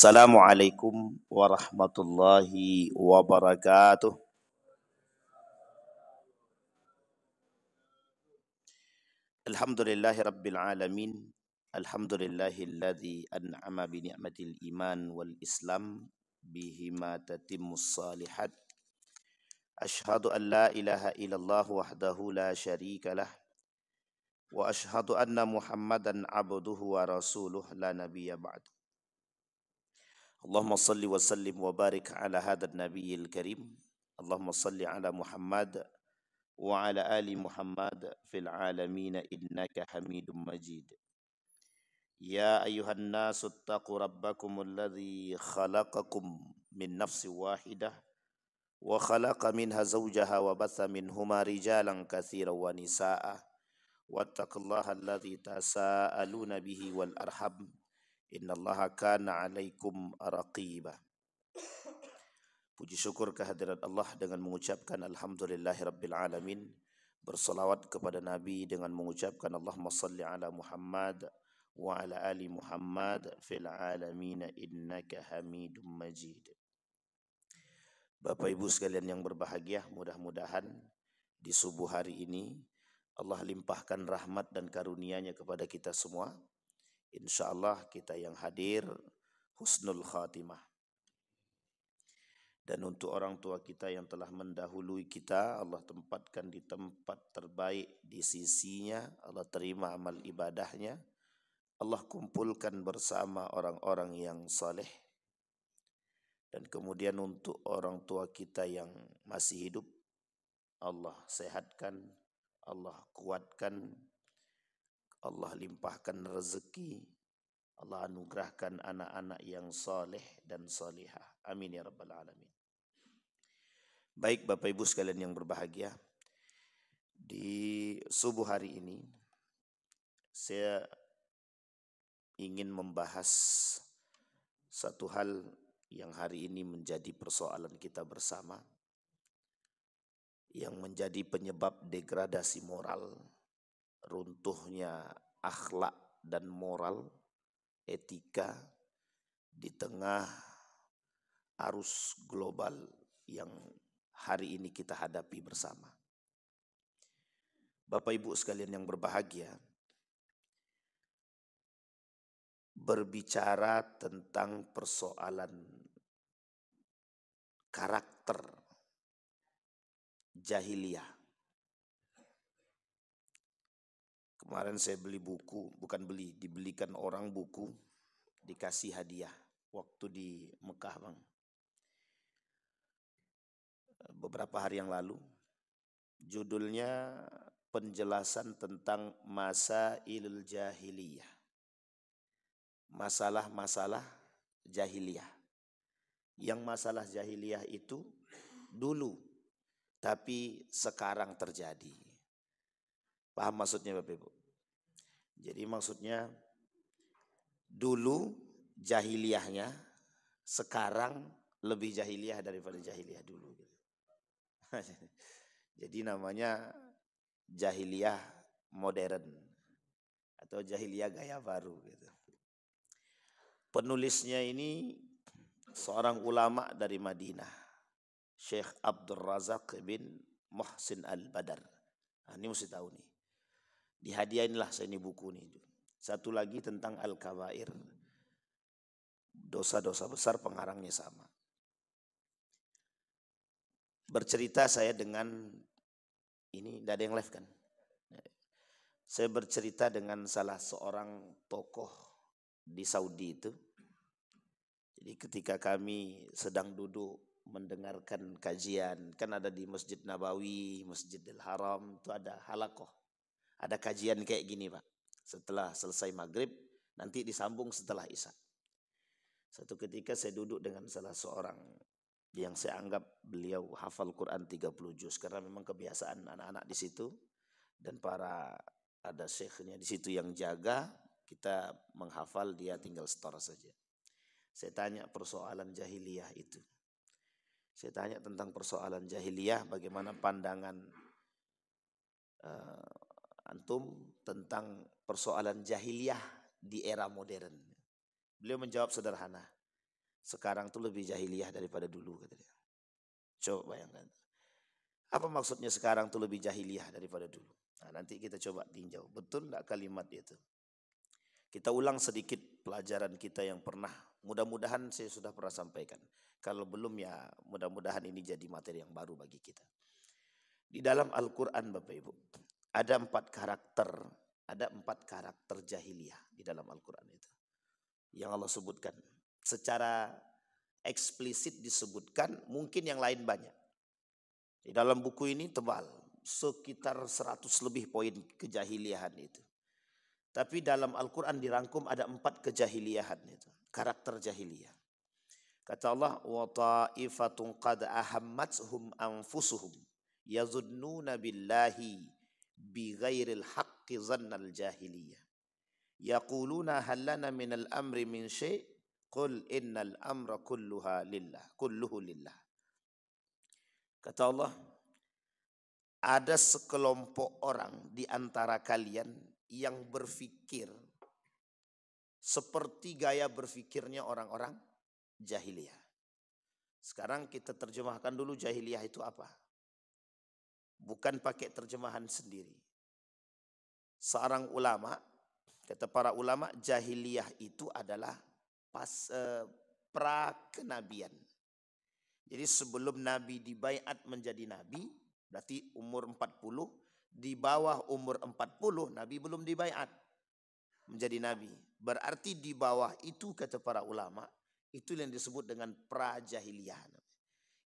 Assalamualaikum warahmatullahi wabarakatuh. Alhamdulillahi rabbil alamin. Alhamdulillahilladzi an'ama bi ni'matil iman wal islam bihima tatimmus salihat. Ashhadu an la ilaha illallah wahdahu la syarika lah wa ashhadu anna Muhammadan abduhu wa rasuluh la nabiyya ba'd. Allahumma salli wa sallim wa barik ala hadzal nabiyil karim. Allahumma salli ala Muhammad wa ala ali Muhammad fil alamin innaka Hamidum Majid. Ya ayyuhan nasu taqu rabbakumul ladzi khalaqakum min nafsin wahidah wa khalaqa minha zawjaha wa batha minhuma rijalan katsiran wa nisaa'a wattaqullaha alladzi tasaaluna bihi wal arham innallaha kana 'alaikum raqiba. Puji syukur kehadirat Allah dengan mengucapkan alhamdulillahirabbil alamin. Bersalawat kepada Nabi dengan mengucapkan Allahumma salli ala Muhammad wa ala ali Muhammad fil alamin innaka Hamidum Majid. Bapak Ibu sekalian yang berbahagia, mudah-mudahan di subuh hari ini Allah limpahkan rahmat dan karunia-Nya kepada kita semua. Insyaallah kita yang hadir husnul khatimah. Dan untuk orang tua kita yang telah mendahului kita, Allah tempatkan di tempat terbaik di sisinya, Allah terima amal ibadahnya, Allah kumpulkan bersama orang-orang yang saleh. Dan kemudian untuk orang tua kita yang masih hidup, Allah sehatkan, Allah kuatkan, Allah limpahkan rezeki, Allah anugerahkan anak-anak yang saleh dan salihah. Amin ya rabbal alamin. Baik Bapak Ibu sekalian yang berbahagia, di subuh hari ini saya ingin membahas satu hal yang hari ini menjadi persoalan kita bersama, yang menjadi penyebab degradasi moral, runtuhnya akhlak dan moral, etika di tengah arus global yang hari ini kita hadapi bersama. Bapak Ibu sekalian yang berbahagia, berbicara tentang persoalan karakter jahiliyah. Kemarin saya beli buku, bukan beli, dibelikan orang buku, dikasih hadiah waktu di Mekah, Bang. Beberapa hari yang lalu. Judulnya penjelasan tentang masailul jahiliyah. Masalah-masalah jahiliyah. Yang masalah jahiliyah itu dulu, tapi sekarang terjadi. Paham maksudnya Bapak Ibu? Jadi maksudnya dulu jahiliyahnya, sekarang lebih jahiliyah daripada jahiliyah dulu. Jadi namanya jahiliyah modern atau jahiliyah gaya baru gitu. Penulisnya ini seorang ulama dari Madinah, Syekh Abdul Razak bin Muhsin Al-Badar. Nah, ini mesti tahu nih. Dihadiahinlah saya ini buku nih. Satu lagi tentang Al-Kabair. Dosa-dosa besar, pengarangnya sama. Bercerita saya dengan ini, tidak ada yang live kan? Saya bercerita dengan salah seorang tokoh di Saudi itu. Jadi ketika kami sedang duduk mendengarkan kajian, kan ada di Masjid Nabawi, Masjidil Haram, itu ada halakoh. Ada kajian kayak gini Pak. Setelah selesai maghrib, nanti disambung setelah isya. Satu ketika saya duduk dengan salah seorang yang saya anggap beliau hafal Quran 30 juz, karena memang kebiasaan anak-anak di situ dan para ada syekhnya di situ yang jaga, kita menghafal, dia tinggal store saja. Saya tanya persoalan jahiliyah itu. Saya tanya tentang persoalan jahiliyah, bagaimana pandangan antum tentang persoalan jahiliyah di era modern. Beliau menjawab sederhana. Sekarang tuh lebih jahiliyah daripada dulu katanya. Coba bayangkan. Apa maksudnya sekarang tuh lebih jahiliyah daripada dulu? Nah, nanti kita coba tinjau. Betul enggak kalimat itu? Kita ulang sedikit pelajaran kita yang pernah. Mudah-mudahan saya sudah pernah sampaikan. Kalau belum ya mudah-mudahan ini jadi materi yang baru bagi kita. Di dalam Al-Quran Bapak Ibu, ada 4 karakter. Ada 4 karakter jahiliyah di dalam Al-Quran itu. Yang Allah sebutkan. Secara eksplisit disebutkan, mungkin yang lain banyak. Di dalam buku ini tebal, sekitar 100 lebih poin kejahiliahan itu. Tapi dalam Al-Quran dirangkum ada 4 kejahiliahan itu. Karakter jahiliyah. Kata Allah, wa ta'ifatun qad ahammatuhum anfusuhum yazunnuna billahi bighairil haqqi zannal jahiliyah. Yaquluna hal lana minal amri min syai' qul innal amra kulluhu lillah. Kata Allah, ada sekelompok orang di antara kalian yang berpikir seperti gaya berpikirnya orang-orang jahiliyah. Sekarang kita terjemahkan dulu jahiliyah itu apa. Bukan pakai terjemahan sendiri. Seorang ulama, kata para ulama, jahiliyah itu adalah pra-kenabian. Jadi sebelum Nabi dibaiat menjadi Nabi, berarti umur 40, di bawah umur 40 Nabi belum dibaiat menjadi Nabi. Berarti di bawah itu kata para ulama, itu yang disebut dengan pra-jahiliyah.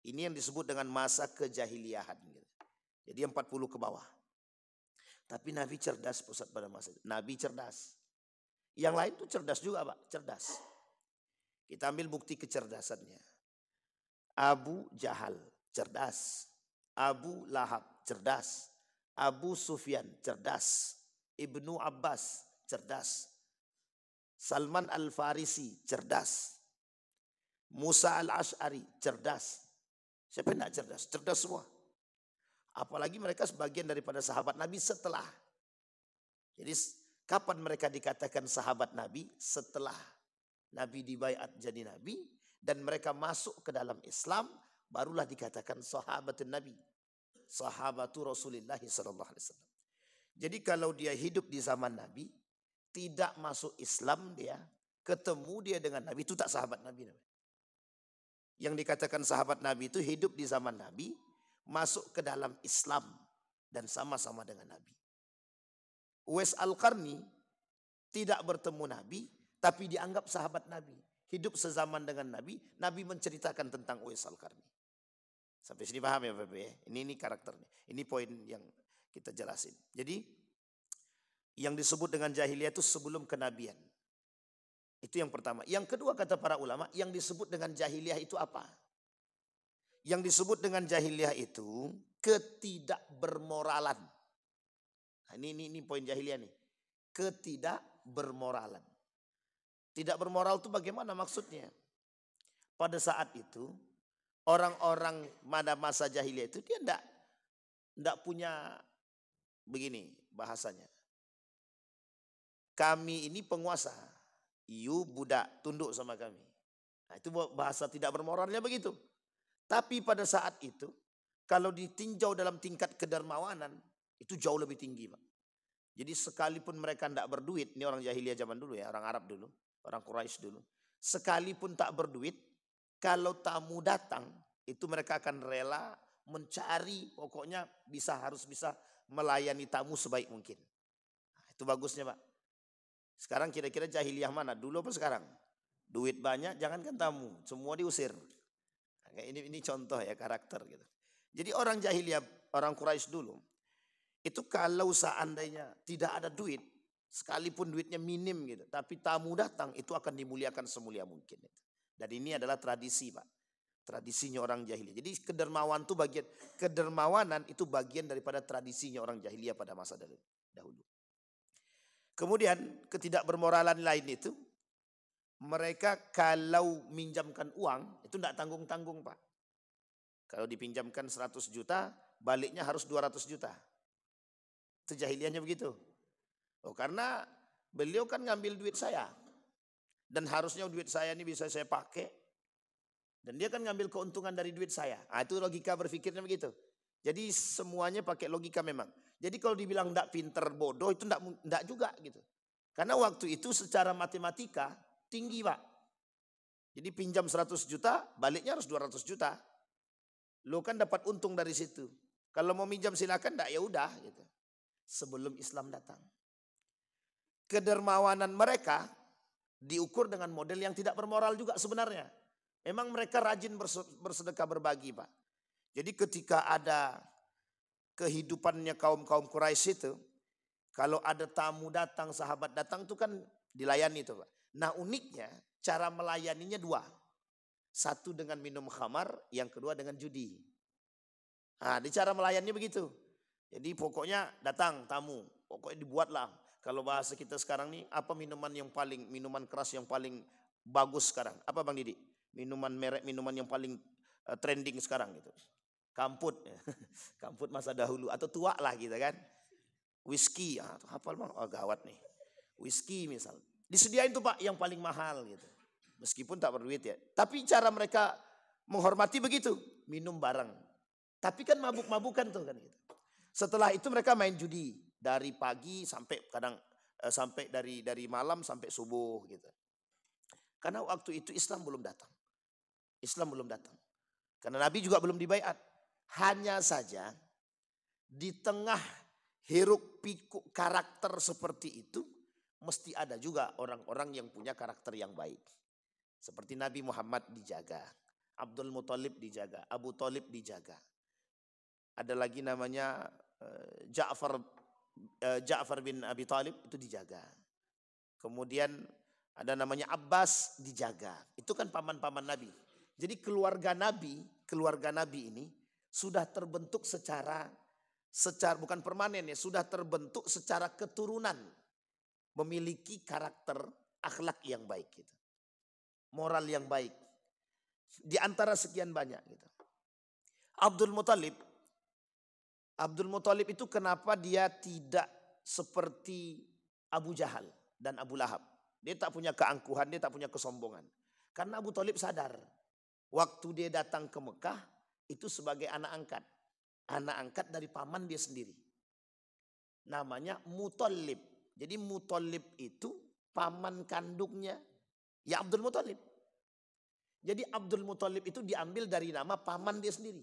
Ini yang disebut dengan masa kejahiliyahan. Jadi 40 ke bawah. Tapi Nabi cerdas pusat pada masa itu. Nabi cerdas. Yang lain tuh cerdas juga Pak, cerdas. Kita ambil bukti kecerdasannya. Abu Jahal, cerdas. Abu Lahab, cerdas. Abu Sufyan, cerdas. Ibnu Abbas, cerdas. Salman Al-Farisi, cerdas. Musa Al-Ash'ari, cerdas. Siapa yang tidak cerdas? Cerdas semua. Apalagi mereka sebagian daripada sahabat Nabi setelah. Jadi kapan mereka dikatakan sahabat Nabi? Setelah Nabi dibaiat jadi Nabi. Dan mereka masuk ke dalam Islam, barulah dikatakan sahabatun Nabi. Sahabatu Rasulullah SAW. Jadi kalau dia hidup di zaman Nabi, tidak masuk Islam dia, ketemu dia dengan Nabi, itu tak sahabat Nabi. Yang dikatakan sahabat Nabi itu hidup di zaman Nabi, masuk ke dalam Islam, dan sama-sama dengan Nabi. Uwais Al-Qarni tidak bertemu Nabi, tapi dianggap sahabat Nabi. Hidup sezaman dengan Nabi, Nabi menceritakan tentang Uwais Al-Qarni. Sampai sini paham ya Bapak ya? Ini karakternya. Ini poin yang kita jelasin. Jadi yang disebut dengan jahiliyah itu sebelum kenabian. Itu yang pertama. Yang kedua kata para ulama, yang disebut dengan jahiliyah itu apa? Yang disebut dengan jahiliyah itu ketidakbermoralan. Nah, ini poin jahiliyah nih. Ketidakbermoralan. Tidak bermoral itu bagaimana maksudnya? Pada saat itu orang-orang pada masa jahiliyah itu dia enggak punya begini bahasanya. Kami ini penguasa, you budak tunduk sama kami. Nah, itu bahasa tidak bermoralnya begitu. Tapi pada saat itu kalau ditinjau dalam tingkat kedermawanan itu jauh lebih tinggi, Pak. Jadi sekalipun mereka tidak berduit, ini orang jahiliyah zaman dulu ya, orang Arab dulu, orang Quraisy dulu. Sekalipun tak berduit, kalau tamu datang, itu mereka akan rela mencari, pokoknya harus bisa melayani tamu sebaik mungkin. Nah, itu bagusnya Pak. Sekarang kira-kira jahiliyah mana? Dulu apa sekarang? Duit banyak, jangankan tamu, semua diusir. Nah, ini contoh ya karakter gitu. Jadi orang jahiliyah, orang Quraisy dulu, itu kalau seandainya tidak ada duit, sekalipun duitnya minim gitu, tapi tamu datang itu akan dimuliakan semulia mungkin. Dan ini adalah tradisi Pak, tradisinya orang jahiliyah. Jadi kedermawanan itu bagian daripada tradisinya orang jahiliyah pada masa dahulu. Kemudian ketidakbermoralan lain itu, mereka kalau minjamkan uang itu tidak tanggung-tanggung Pak. Kalau dipinjamkan 100 juta, baliknya harus 200 juta. Itu jahiliyahnya begitu. Oh, karena beliau kan ngambil duit saya. Dan harusnya duit saya ini bisa saya pakai Dan dia kan ngambil keuntungan dari duit saya. Itu logika berpikirnya begitu. Jadi semuanya pakai logika memang. Jadi kalau dibilang enggak pinter, bodoh, itu enggak juga gitu. Karena waktu itu secara matematika tinggi Pak. Jadi pinjam 100 juta, baliknya harus 200 juta. Lo kan dapat untung dari situ. Kalau mau minjam silakan, enggak ya udah gitu. Sebelum Islam datang. Kedermawanan mereka diukur dengan model yang tidak bermoral juga sebenarnya. Memang mereka rajin bersedekah berbagi Pak. Jadi ketika ada kehidupannya kaum-kaum Quraisy itu, kalau ada tamu datang, sahabat datang itu kan dilayani itu Pak. Nah uniknya cara melayaninya dua. Satu dengan minum khamar, yang kedua dengan judi. Nah di cara melayaninya begitu. Jadi pokoknya datang tamu, pokoknya dibuatlah. Kalau bahasa kita sekarang nih, apa minuman keras yang paling bagus sekarang? Apa Bang Didi? Minuman yang paling trending sekarang gitu. Kamput, kamput masa dahulu atau tua lah gitu kan. Whisky, hafal Bang, gawat nih. Whisky misal. Disediain tuh Pak yang paling mahal gitu. Meskipun tak berduit ya. Tapi cara mereka menghormati begitu, minum bareng. Tapi kan mabuk-mabukan tuh kan gitu. Setelah itu mereka main judi dari pagi sampai sampai dari malam sampai subuh gitu. Karena waktu itu Islam belum datang. Karena Nabi juga belum dibaiat. Hanya saja di tengah hiruk pikuk karakter seperti itu mesti ada juga orang-orang yang punya karakter yang baik. Seperti Nabi Muhammad dijaga, Abdul Muthalib dijaga, Abu Thalib dijaga. Ada lagi namanya Ja'far bin Abi Thalib itu dijaga. Kemudian ada namanya Abbas dijaga. Itu kan paman-paman Nabi. Jadi keluarga Nabi ini sudah terbentuk secara bukan permanen ya, sudah terbentuk secara keturunan. Memiliki karakter akhlak yang baik gitu. Moral yang baik. Di antara sekian banyak gitu. Abdul Muthalib itu kenapa dia tidak seperti Abu Jahal dan Abu Lahab. Dia tak punya keangkuhan, dia tak punya kesombongan. Karena Abu Thalib sadar. Waktu dia datang ke Mekah itu sebagai anak angkat. Anak angkat dari paman dia sendiri. Namanya Muthalib. Jadi Muthalib itu paman kandungnya ya Abdul Muthalib. Jadi Abdul Muthalib itu diambil dari nama paman dia sendiri.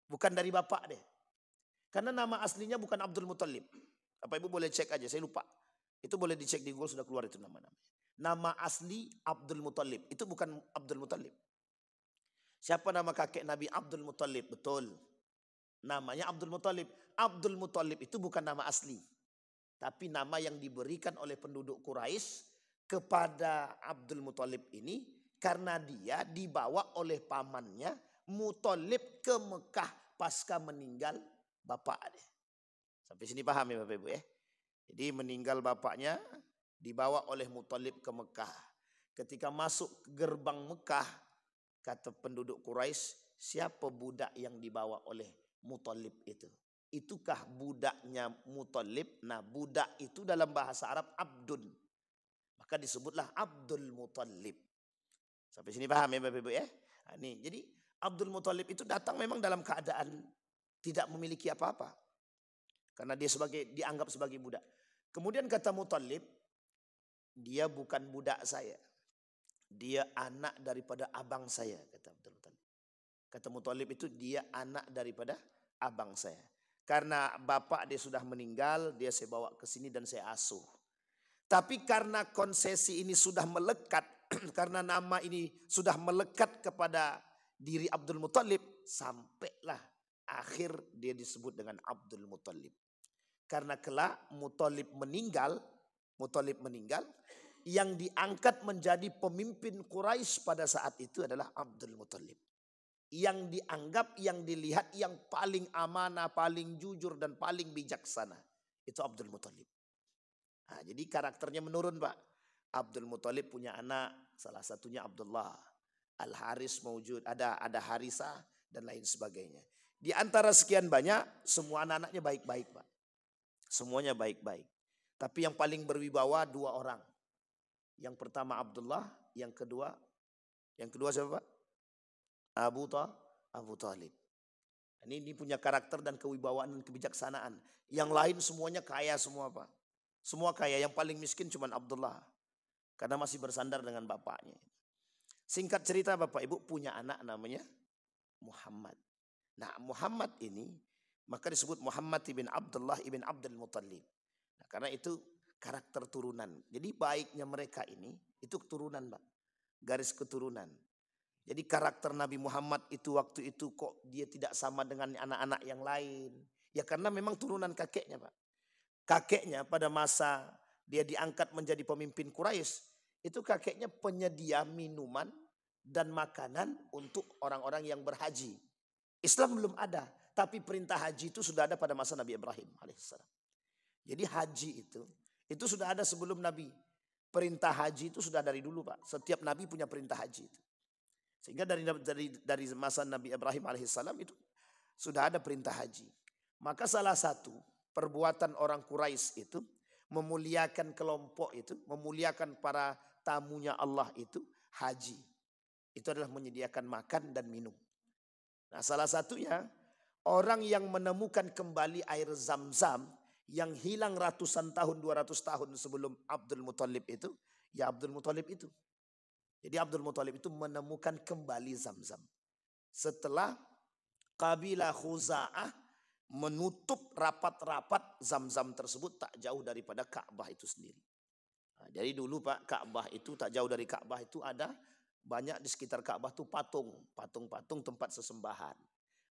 Bukan dari bapak deh. Karena nama aslinya bukan Abdul Muthalib. Bapak Ibu boleh cek aja, saya lupa. Itu boleh dicek di Google, sudah keluar itu nama-nama. Nama asli Abdul Muthalib. Itu bukan Abdul Muthalib. Siapa nama kakek Nabi? Abdul Muthalib, betul. Namanya Abdul Muthalib. Abdul Muthalib itu bukan nama asli. Tapi nama yang diberikan oleh penduduk Quraisy kepada Abdul Muthalib ini karena dia dibawa oleh pamannya Muthalib ke Mekah pasca meninggal bapak dia. Sampai sini paham ya Bapak Ibu ya? Jadi meninggal bapaknya dibawa oleh Muthalib ke Mekah. Ketika masuk gerbang Mekah, kata penduduk Quraisy, siapa budak yang dibawa oleh Muthalib itu? Itukah budaknya Muthalib? Nah budak itu dalam bahasa Arab abdun. Maka disebutlah Abdul Muthalib. Sampai sini paham ya Bapak Ibu ya? Nah, ini, jadi Abdul Muthalib itu datang memang dalam keadaan tidak memiliki apa-apa. Karena dia dianggap sebagai budak. Kemudian kata Muthalib, dia bukan budak saya. Dia anak daripada abang saya, kata Abdul Muthalib. Kata Muthalib itu dia anak daripada abang saya. Karena bapak dia sudah meninggal, dia saya bawa ke sini dan saya asuh. Tapi karena konsesi ini sudah melekat, karena nama ini sudah melekat kepada diri Abdul Muthalib, sampailah akhir dia disebut dengan Abdul Muthalib. Karena kelak Muthalib meninggal, yang diangkat menjadi pemimpin Quraisy pada saat itu adalah Abdul Muthalib. Yang dianggap, yang dilihat yang paling amanah, paling jujur dan paling bijaksana. Itu Abdul Muthalib. Nah, jadi karakternya menurun Pak. Abdul Muthalib punya anak, salah satunya Abdullah. Al-Haris mawjud, ada Harisah dan lain sebagainya. Di antara sekian banyak, semua anak-anaknya baik-baik Pak. Semuanya baik-baik. Tapi yang paling berwibawa dua orang. Yang pertama Abdullah, yang kedua siapa Pak? Abu Talib. Ini punya karakter dan kewibawaan dan kebijaksanaan. Yang lain semuanya kaya semua Pak. Semua kaya, yang paling miskin cuma Abdullah. Karena masih bersandar dengan bapaknya. Singkat cerita Bapak Ibu punya anak namanya Muhammad. Nah Muhammad ini maka disebut Muhammad ibn Abdullah ibn Abdul Muttalib. Nah, karena itu karakter turunan. Jadi baiknya mereka ini itu keturunan Pak. Garis keturunan. Jadi karakter Nabi Muhammad itu waktu itu kok dia tidak sama dengan anak-anak yang lain. Ya karena memang turunan kakeknya Pak. Kakeknya pada masa dia diangkat menjadi pemimpin Quraisy, itu kakeknya penyedia minuman dan makanan untuk orang-orang yang berhaji. Islam belum ada, tapi perintah haji itu sudah ada pada masa Nabi Ibrahim alaihissalam. Jadi haji itu sudah ada sebelum Nabi. Perintah haji itu sudah dari dulu Pak. Setiap Nabi punya perintah haji itu. Sehingga dari masa Nabi Ibrahim alaihissalam itu sudah ada perintah haji. Maka salah satu perbuatan orang Quraisy itu memuliakan kelompok itu, memuliakan para tamunya Allah itu haji. Itu adalah menyediakan makan dan minum. Nah salah satunya orang yang menemukan kembali air Zam-Zam yang hilang ratusan tahun, 200 tahun sebelum Abdul Muttalib itu, ya Abdul Muttalib itu. Jadi Abdul Muttalib itu menemukan kembali Zam-Zam. Setelah kabilah Khuza'ah menutup rapat-rapat Zam-Zam tersebut tak jauh daripada Ka'bah itu sendiri. Nah, jadi dulu Pak Ka'bah itu tak jauh dari Ka'bah itu ada banyak di sekitar Ka'bah itu patung-patung tempat sesembahan.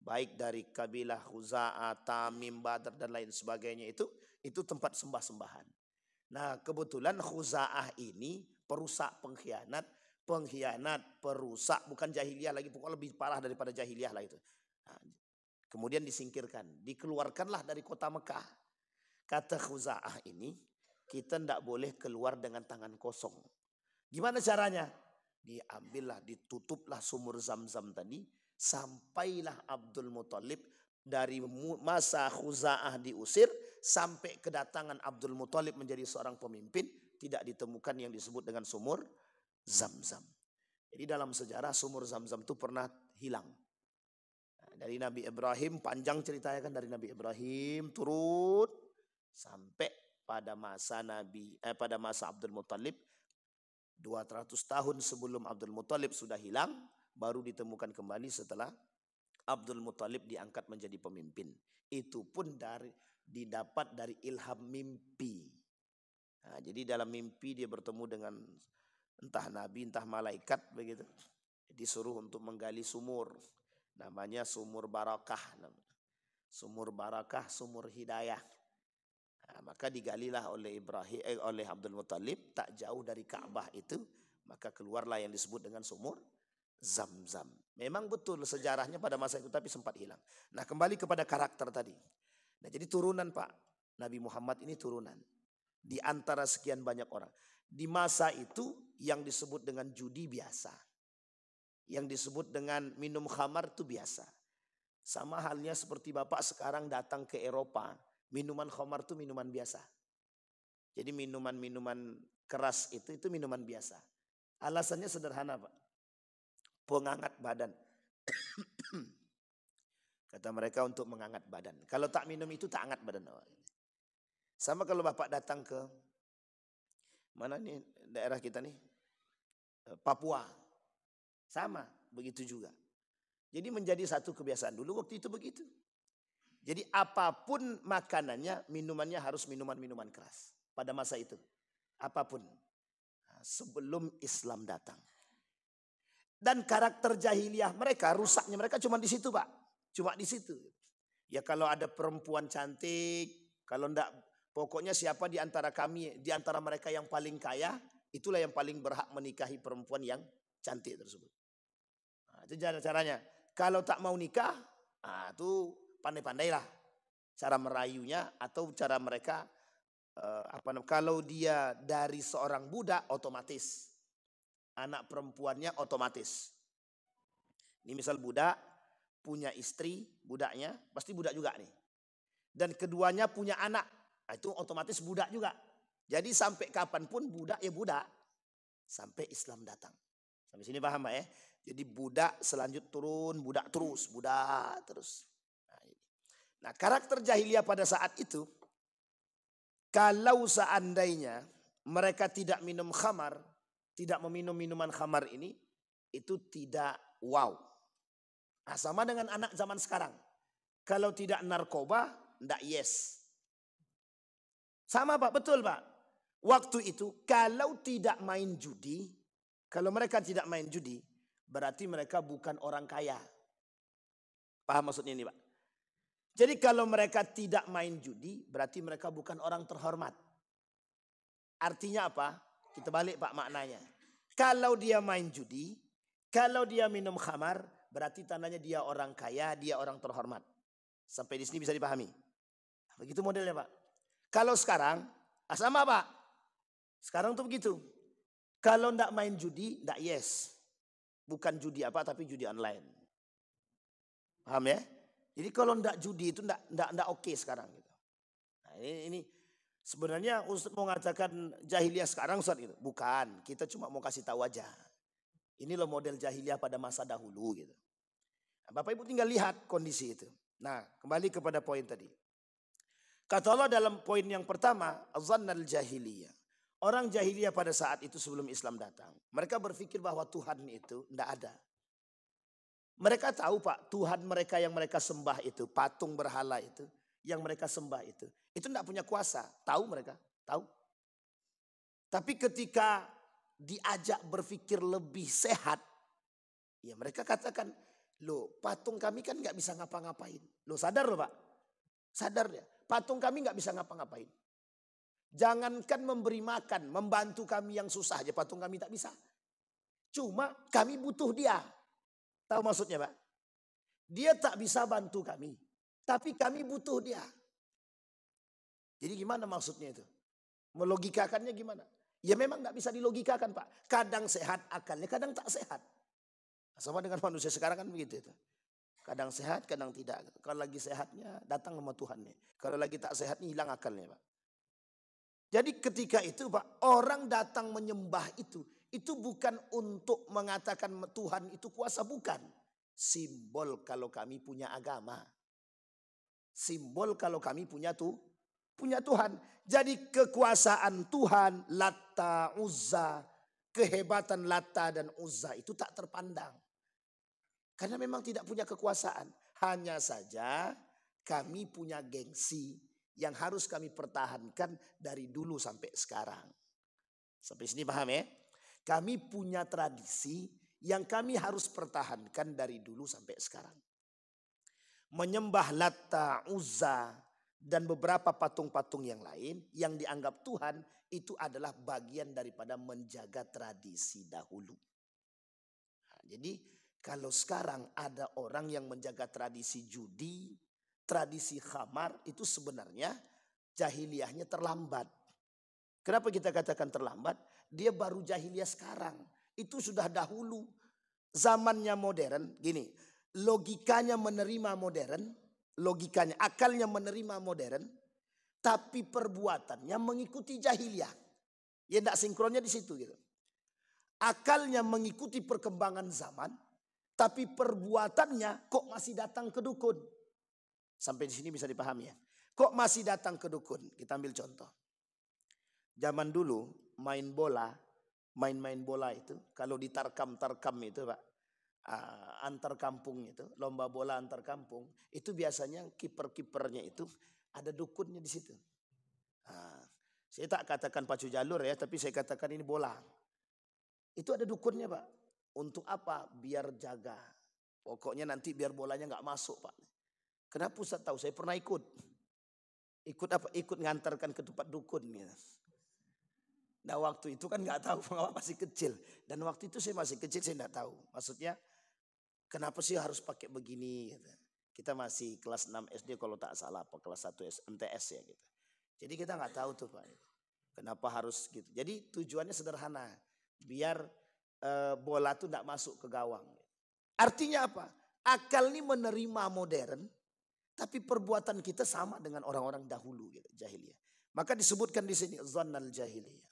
Baik dari kabilah Khuza'ah, Tamim, Badr dan lain sebagainya itu tempat sembah-sembahan. Nah kebetulan Khuza'ah ini perusak pengkhianat, perusak, bukan jahiliyah lagi, pokoknya lebih parah daripada jahiliyah lah itu. Nah, kemudian disingkirkan, dikeluarkanlah dari kota Mekah. Kata Khuza'ah ini, kita tidak boleh keluar dengan tangan kosong. Gimana caranya? Diambillah, ditutuplah sumur Zam-Zam tadi, sampailah Abdul Muttalib dari masa Khuza'ah diusir, sampai kedatangan Abdul Muttalib menjadi seorang pemimpin, tidak ditemukan yang disebut dengan sumur Zam-Zam. Jadi dalam sejarah sumur Zam-Zam itu pernah hilang. Nah, dari Nabi Ibrahim, panjang ceritanya kan, dari Nabi Ibrahim turun sampai pada masa pada masa Abdul Muttalib, 200 tahun sebelum Abdul Muttalib sudah hilang, baru ditemukan kembali setelah Abdul Muttalib diangkat menjadi pemimpin. Itu pun didapat dari ilham mimpi. Nah, jadi dalam mimpi dia bertemu dengan entah nabi, entah malaikat begitu. Disuruh untuk menggali sumur. Namanya sumur barakah. Sumur barakah, sumur hidayah. Nah, maka digalilah oleh Abdul Muttalib tak jauh dari Ka'bah itu. Maka keluarlah yang disebut dengan sumur Zam-Zam. Memang betul sejarahnya pada masa itu tapi sempat hilang. Nah kembali kepada karakter tadi. Nah jadi turunan Pak. Nabi Muhammad ini turunan. Di antara sekian banyak orang. Di masa itu yang disebut dengan judi biasa. Yang disebut dengan minum khamar itu biasa. Sama halnya seperti Bapak sekarang datang ke Eropa. Minuman khamar itu minuman biasa. Jadi minuman-minuman keras itu minuman biasa. Alasannya sederhana Pak. Penghangat badan. Kata mereka untuk menghangat badan. Kalau tak minum itu tak hangat badan. Sama kalau Bapak datang ke mana nih daerah kita nih? Papua. Sama, begitu juga. Jadi menjadi satu kebiasaan dulu waktu itu begitu. Jadi apapun makanannya, minumannya harus minuman-minuman keras. Pada masa itu. Apapun. Sebelum Islam datang. Dan karakter jahiliyah mereka, rusaknya mereka cuma di situ Pak. Cuma di situ. Ya kalau ada perempuan cantik, kalau enggak, pokoknya siapa di antara kami, di antara mereka yang paling kaya, itulah yang paling berhak menikahi perempuan yang cantik tersebut. Nah, itu caranya. Kalau tak mau nikah, itu pandai-pandailah cara merayunya atau cara mereka kalau dia dari seorang budak otomatis anak perempuannya otomatis. Ini misal budak punya istri, budaknya pasti budak juga nih. Dan keduanya punya anak, itu otomatis budak juga. Jadi sampai kapanpun budak ya budak. Sampai Islam datang. Sampai sini paham Pak ya? Jadi budak selanjut turun, budak terus, budak terus. Nah, karakter jahiliyah pada saat itu, kalau seandainya mereka tidak minum khamar, tidak meminum minuman khamar ini, itu tidak wow. Nah, sama dengan anak zaman sekarang. Kalau tidak narkoba, enggak yes. Sama Pak, betul Pak. Waktu itu kalau tidak main judi, kalau mereka tidak main judi, berarti mereka bukan orang kaya. Paham maksudnya ini Pak? Jadi kalau mereka tidak main judi, berarti mereka bukan orang terhormat. Artinya apa? Kita balik Pak maknanya. Kalau dia main judi, kalau dia minum khamar, berarti tandanya dia orang kaya, dia orang terhormat. Sampai di sini bisa dipahami. Begitu modelnya Pak. Kalau sekarang, sama Pak. Sekarang tuh begitu. Kalau ndak main judi, ndak yes. Bukan judi apa, tapi judi online. Paham ya? Jadi kalau ndak judi itu ndak oke sekarang. Nah, ini sebenarnya Ustaz mau mengatakan jahiliyah sekarang Ustaz gitu. Bukan, kita cuma mau kasih tahu aja. Ini loh model jahiliyah pada masa dahulu gitu. Nah, Bapak Ibu tinggal lihat kondisi itu. Nah, kembali kepada poin tadi. Kata Allah dalam poin yang pertama, azannal jahiliyah. Orang jahiliyah pada saat itu sebelum Islam datang, mereka berpikir bahwa Tuhan itu tidak ada. Mereka tahu Pak, Tuhan mereka yang mereka sembah itu, patung berhala itu, yang mereka sembah itu tidak punya kuasa. Tahu mereka, tahu. Tapi ketika diajak berpikir lebih sehat, ya mereka katakan, loh patung kami kan nggak bisa ngapa-ngapain. Loh sadar loh Pak, sadar ya, patung kami nggak bisa ngapa-ngapain. Jangankan memberi makan, membantu kami yang susah aja patung kami tak bisa. Cuma kami butuh dia. Tahu maksudnya Pak? Dia tak bisa bantu kami. Tapi kami butuh dia. Jadi gimana maksudnya itu? Melogikakannya gimana? Ya memang gak bisa dilogikakan Pak. Kadang sehat akalnya, kadang tak sehat. Sama dengan manusia sekarang kan begitu itu. Kadang sehat, kadang tidak. Kalau lagi sehatnya datang sama Tuhannya. Kalau lagi tak sehatnya hilang akalnya Pak. Jadi ketika itu Pak, orang datang menyembah itu bukan untuk mengatakan Tuhan itu kuasa, bukan. Simbol kalau kami punya agama. Simbol kalau kami punya Tuhan. Jadi kekuasaan Tuhan, Latta, Uzza, kehebatan Latta dan Uzza itu tak terpandang. Karena memang tidak punya kekuasaan. Hanya saja kami punya gengsi yang harus kami pertahankan dari dulu sampai sekarang. Sampai sini paham ya? Kami punya tradisi yang kami harus pertahankan dari dulu sampai sekarang. Menyembah Latta, Uzza, dan beberapa patung-patung yang lain yang dianggap Tuhan itu adalah bagian daripada menjaga tradisi dahulu. Nah, jadi kalau sekarang ada orang yang menjaga tradisi judi, tradisi khamar, itu sebenarnya jahiliyahnya terlambat. Kenapa kita katakan terlambat? Dia baru jahiliyah sekarang. Itu sudah dahulu. Zamannya modern, gini. Logikanya menerima modern. Logikanya, akalnya menerima modern. Tapi perbuatannya mengikuti jahiliyah. Ya tidak sinkronnya di situ gitu. Akalnya mengikuti perkembangan zaman. Tapi perbuatannya kok masih datang ke dukun. Sampai di sini bisa dipahami ya. Kok masih datang ke dukun? Kita ambil contoh. Zaman dulu main bola itu kalau di tarkam itu Pak, antar kampung itu, lomba bola antar kampung, itu biasanya kiper-kipernya itu ada dukunnya di situ. Saya tak katakan pacu jalur ya, tapi saya katakan ini bola. Itu ada dukunnya Pak. Untuk apa? Biar jaga. Pokoknya nanti biar bolanya nggak masuk Pak. Kenapa Ustaz tahu? Saya pernah ikut. Ikut apa? Ikut ngantarkan ke tempat dukun gitu. Nah waktu itu kan nggak tahu, masih kecil. Dan waktu itu saya masih kecil, saya nggak tahu. Maksudnya kenapa sih harus pakai begini? Gitu. Kita masih kelas 6 SD kalau tak salah, apa kelas 1 MTS ya gitu. Jadi kita nggak tahu tuh Pak. Kenapa harus gitu. Jadi tujuannya sederhana. Biar bola tuh nggak masuk ke gawang. Artinya apa? Akal ini menerima modern. Tapi perbuatan kita sama dengan orang-orang dahulu gitu, jahiliyah. Maka disebutkan di sini zannal jahiliyah.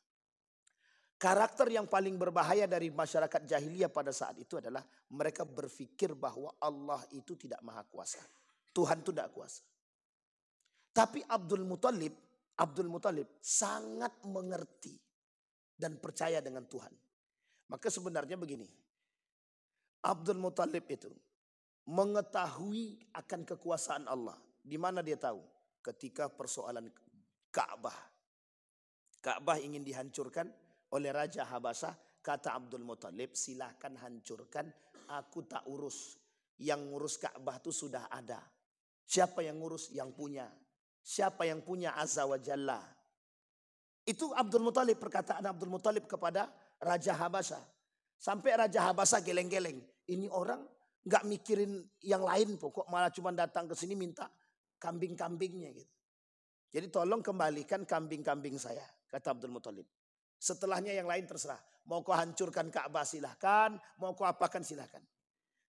Karakter yang paling berbahaya dari masyarakat jahiliyah pada saat itu adalah mereka berpikir bahwa Allah itu tidak maha kuasa. Tuhan itu tidak kuasa. Tapi Abdul Muthalib sangat mengerti dan percaya dengan Tuhan. Maka sebenarnya begini, Abdul Muthalib itu mengetahui akan kekuasaan Allah. Di mana dia tahu? Ketika persoalan Ka'bah. Ka'bah ingin dihancurkan oleh Raja Habasyah, kata Abdul Muthalib, silahkan hancurkan, aku tak urus. Yang ngurus Ka'bah itu sudah ada. Siapa yang ngurus? Yang punya. Siapa yang punya? Azza wa Jalla. Itu Abdul Muthalib, perkataan Abdul Muthalib kepada Raja Habasyah. Sampai Raja Habasyah geleng-geleng. Ini orang gak mikirin yang lain pokok, malah cuma datang ke sini minta kambing-kambingnya gitu. Jadi tolong kembalikan kambing-kambing saya, kata Abdul Muthalib. Setelahnya yang lain terserah. Mau kau hancurkan Ka'bah silahkan, mau kau apakan silahkan.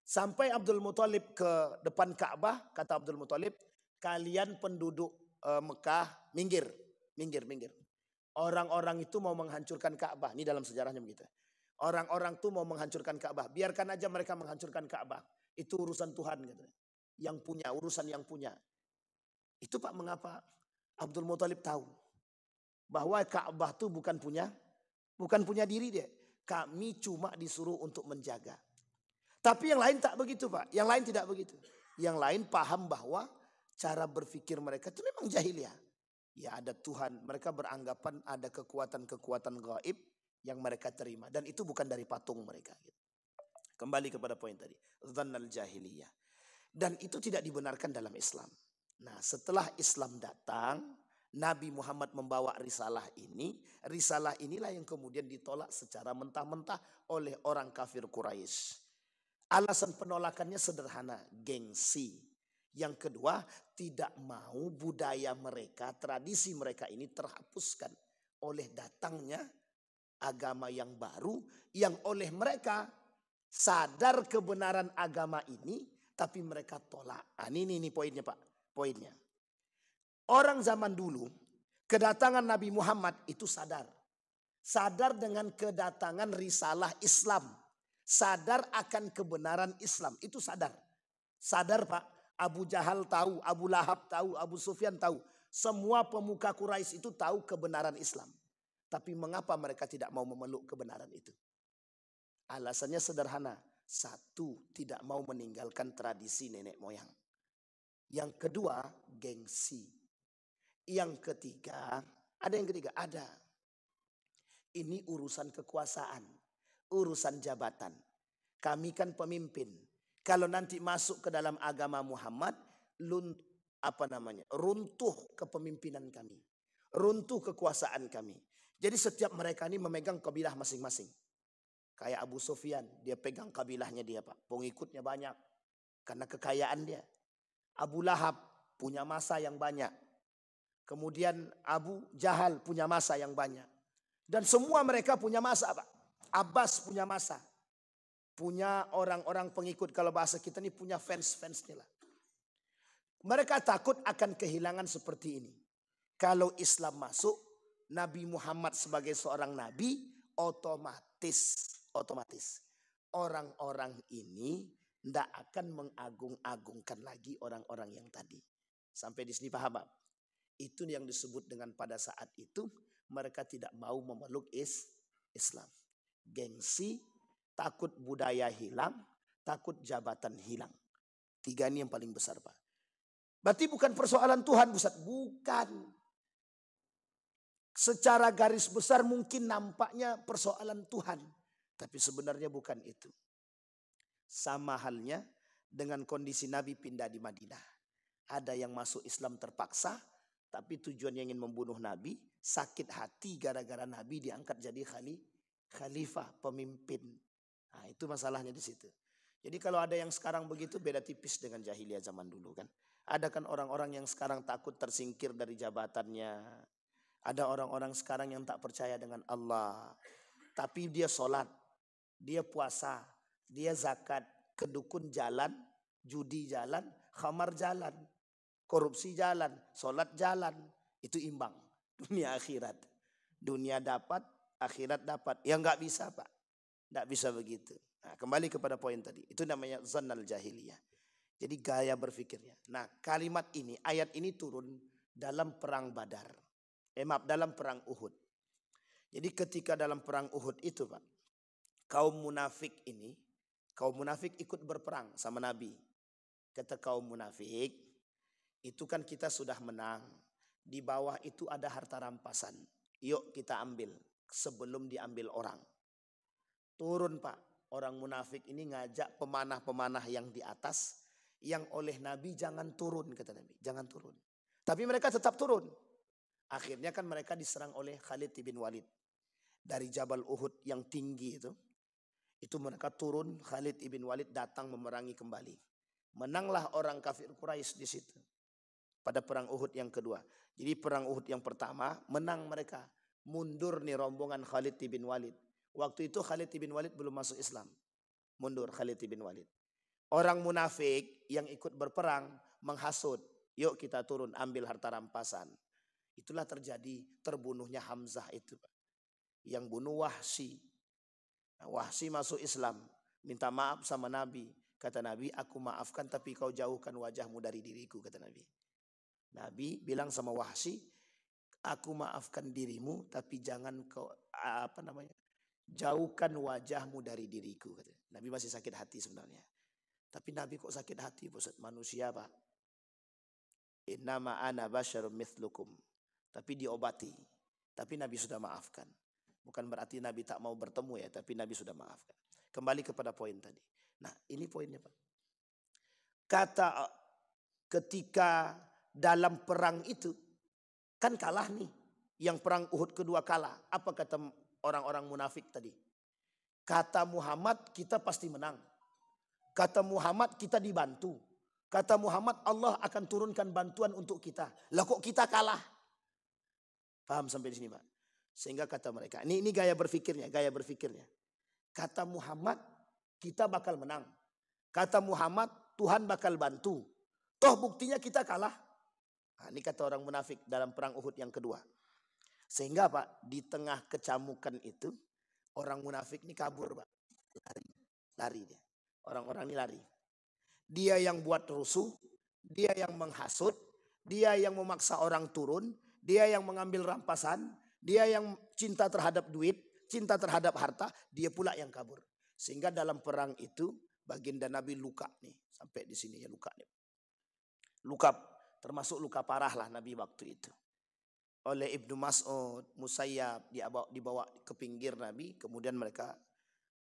Sampai Abdul Muthalib ke depan Ka'bah, kata Abdul Muthalib, kalian penduduk Mekah minggir. Orang-orang itu mau menghancurkan Ka'bah. Ini dalam sejarahnya begitu. Orang-orang itu mau menghancurkan Ka'bah. Biarkan aja mereka menghancurkan Ka'bah. Itu urusan Tuhan gitu. Yang punya, urusan yang punya. Itu Pak mengapa Abdul Muthalib tahu bahwa Ka'bah itu bukan punya diri dia. Kami cuma disuruh untuk menjaga. Tapi yang lain tak begitu Pak. Yang lain tidak begitu. Yang lain paham bahwa cara berpikir mereka itu memang jahiliyah. Ya ada Tuhan. Mereka beranggapan ada kekuatan-kekuatan gaib yang mereka terima. Dan itu bukan dari patung mereka. Kembali kepada poin tadi. Dhannal jahiliyah. Dan itu tidak dibenarkan dalam Islam. Nah setelah Islam datang, Nabi Muhammad membawa risalah ini. Risalah inilah yang kemudian ditolak secara mentah-mentah oleh orang kafir Quraisy. Alasan penolakannya sederhana, gengsi. Yang kedua, tidak mau budaya mereka, tradisi mereka ini terhapuskan oleh datangnya agama yang baru, yang oleh mereka sadar kebenaran agama ini, tapi mereka tolak. Nah, ini poinnya Pak, poinnya. Orang zaman dulu, kedatangan Nabi Muhammad itu sadar. Sadar dengan kedatangan risalah Islam. Sadar akan kebenaran Islam. Itu sadar. Sadar Pak. Abu Jahal tahu, Abu Lahab tahu, Abu Sufyan tahu. Semua pemuka Quraisy itu tahu kebenaran Islam. Tapi mengapa mereka tidak mau memeluk kebenaran itu? Alasannya sederhana. Satu, tidak mau meninggalkan tradisi nenek moyang. Yang kedua, gengsi. Yang ketiga, ada. Ini urusan kekuasaan, urusan jabatan. Kami kan pemimpin. Kalau nanti masuk ke dalam agama Muhammad, runtuh kepemimpinan kami. Runtuh kekuasaan kami. Jadi setiap mereka ini memegang kabilah masing-masing. Kayak Abu Sufyan, dia pegang kabilahnya dia Pak. Pengikutnya banyak. Karena kekayaan dia. Abu Lahab punya masa yang banyak. Kemudian Abu Jahal punya masa yang banyak. Dan semua mereka punya masa Pak. Abbas punya masa. Punya orang-orang pengikut. Kalau bahasa kita ini punya fans-fansnya lah. Mereka takut akan kehilangan seperti ini. Kalau Islam masuk, Nabi Muhammad sebagai seorang nabi, otomatis orang-orang ini tidak akan mengagung-agungkan lagi orang-orang yang tadi. Sampai di sini paham Pak? Itu yang disebut dengan pada saat itu mereka tidak mau memeluk Islam. Gengsi, takut budaya hilang, takut jabatan hilang. 3 ini yang paling besar Pak. Berarti bukan persoalan Tuhan Ustaz, bukan. Secara garis besar mungkin nampaknya persoalan Tuhan. Tapi sebenarnya bukan itu. Sama halnya dengan kondisi Nabi pindah di Madinah. Ada yang masuk Islam terpaksa, tapi tujuannya ingin membunuh Nabi. Sakit hati gara-gara Nabi diangkat jadi khalifah, pemimpin. Nah itu masalahnya di situ. Jadi kalau ada yang sekarang begitu beda tipis dengan jahiliyah zaman dulu kan. Ada kan orang-orang yang sekarang takut tersingkir dari jabatannya. Ada orang-orang sekarang yang tak percaya dengan Allah. Tapi dia sholat, dia puasa, dia zakat, kedukun jalan, judi jalan, khamar jalan, korupsi jalan, sholat jalan. Itu imbang. Dunia akhirat. Dunia dapat, akhirat dapat. Ya nggak bisa Pak. Nggak bisa begitu. Nah, kembali kepada poin tadi. Itu namanya zannal jahiliyah. Jadi gaya berpikirnya. Nah kalimat ini, ayat ini turun dalam perang Badar. Dalam perang Uhud. Jadi ketika dalam perang Uhud itu Pak, kaum munafik ikut berperang sama Nabi. Kata kaum munafik, itu kan kita sudah menang. Di bawah itu ada harta rampasan. Yuk kita ambil sebelum diambil orang. Turun Pak, orang munafik ini ngajak pemanah-pemanah yang di atas, yang oleh Nabi jangan turun, kata Nabi, jangan turun. Tapi mereka tetap turun. Akhirnya kan mereka diserang oleh Khalid bin Walid. Dari Jabal Uhud yang tinggi itu mereka turun, Khalid bin Walid datang memerangi kembali. Menanglah orang kafir Quraisy di situ. Pada perang Uhud yang kedua. Jadi perang Uhud yang pertama menang mereka. Mundur nih rombongan Khalid bin Walid. Waktu itu Khalid bin Walid belum masuk Islam. Mundur Khalid bin Walid. Orang munafik yang ikut berperang menghasut. Yuk kita turun ambil harta rampasan. Itulah terjadi terbunuhnya Hamzah itu. Yang bunuh Wahsy. Nah, Wahsy masuk Islam. Minta maaf sama Nabi. Kata Nabi, aku maafkan tapi kau jauhkan wajahmu dari diriku, kata Nabi. Nabi bilang sama Wahsy, aku maafkan dirimu tapi jangan kau jauhkan wajahmu dari diriku, kata. Nabi masih sakit hati sebenarnya. Tapi Nabi kok sakit hati, Ustaz? Manusia Pak. Innama ana basyarum mithlukum. Tapi diobati. Tapi Nabi sudah maafkan. Bukan berarti Nabi tak mau bertemu ya, tapi Nabi sudah maafkan. Kembali kepada poin tadi. Nah, ini poinnya Pak. Kata ketika dalam perang itu kan kalah nih. Yang perang Uhud kedua kalah. Apa kata orang-orang munafik tadi? Kata Muhammad kita pasti menang. Kata Muhammad kita dibantu. Kata Muhammad Allah akan turunkan bantuan untuk kita. Lah kok kita kalah? Paham sampai di sini Pak? Sehingga kata mereka, ini gaya berpikirnya. Kata Muhammad kita bakal menang. Kata Muhammad Tuhan bakal bantu. Toh buktinya kita kalah. Nah, ini kata orang munafik dalam perang Uhud yang kedua. Sehingga Pak, di tengah kecamukan itu, orang munafik ini kabur Pak. Lari dia. Orang-orang ini lari. Dia yang buat rusuh, dia yang menghasut, dia yang memaksa orang turun, dia yang mengambil rampasan, dia yang cinta terhadap duit, cinta terhadap harta, dia pula yang kabur. Sehingga dalam perang itu baginda Nabi luka nih, sampai di sini ya luka nih. Luka termasuk luka parah lah Nabi waktu itu. Oleh Ibnu Mas'ud, Musayyab dibawa ke pinggir Nabi, kemudian mereka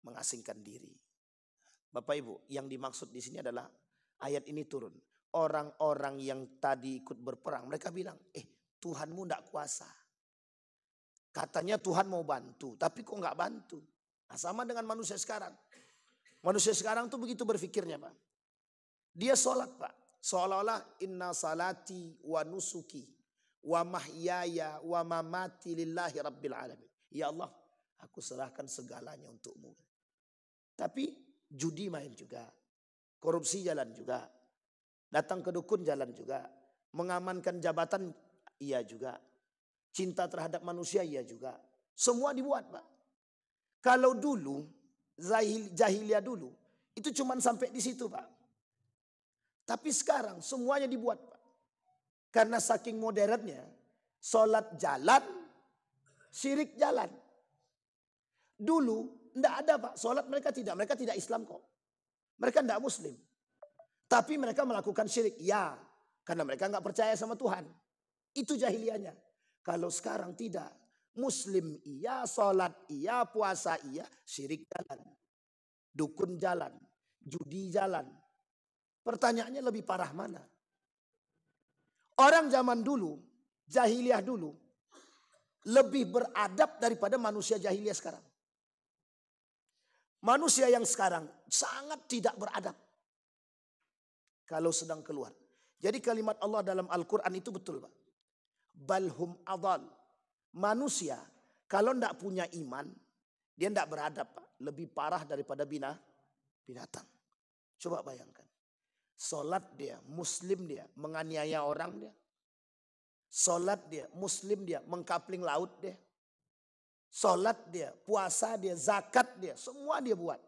mengasingkan diri. Bapak Ibu, yang dimaksud di sini adalah ayat ini turun. Orang-orang yang tadi ikut berperang, mereka bilang, Tuhanmu tidak kuasa. Katanya Tuhan mau bantu, tapi kok nggak bantu. Nah, sama dengan manusia sekarang. Manusia sekarang tuh begitu berpikirnya Pak. Dia sholat Pak. Seolah-olah inna salati wa nusuki wa mahyaya wa mamati lillahi rabbil alamin. Ya Allah, aku serahkan segalanya untukmu. Tapi judi main juga. Korupsi jalan juga. Datang ke dukun jalan juga. Mengamankan jabatan iya juga. Cinta terhadap manusia iya juga. Semua dibuat Pak. Kalau dulu, jahiliyah dulu, itu cuma sampai di situ Pak. Tapi sekarang semuanya dibuat Pak. Karena saking modernnya, sholat jalan, syirik jalan. Dulu tidak ada Pak, sholat mereka tidak Islam kok. Mereka tidak Muslim. Tapi mereka melakukan syirik, ya. Karena mereka nggak percaya sama Tuhan. Itu jahiliyahnya. Kalau sekarang tidak. Muslim iya, sholat iya, puasa iya, syirik jalan. Dukun jalan, judi jalan. Pertanyaannya lebih parah mana? Orang zaman dulu, jahiliyah dulu, lebih beradab daripada manusia jahiliyah sekarang. Manusia yang sekarang sangat tidak beradab. Kalau sedang keluar. Jadi kalimat Allah dalam Al-Quran itu betul Pak. Balhum adal. Manusia kalau tidak punya iman, dia tidak beradab Pak. Lebih parah daripada binatang. Coba bayangkan. Sholat dia, muslim dia, menganiaya orang dia. Sholat dia, muslim dia, mengkapling laut dia. Sholat dia, puasa dia, zakat dia, semua dia buat.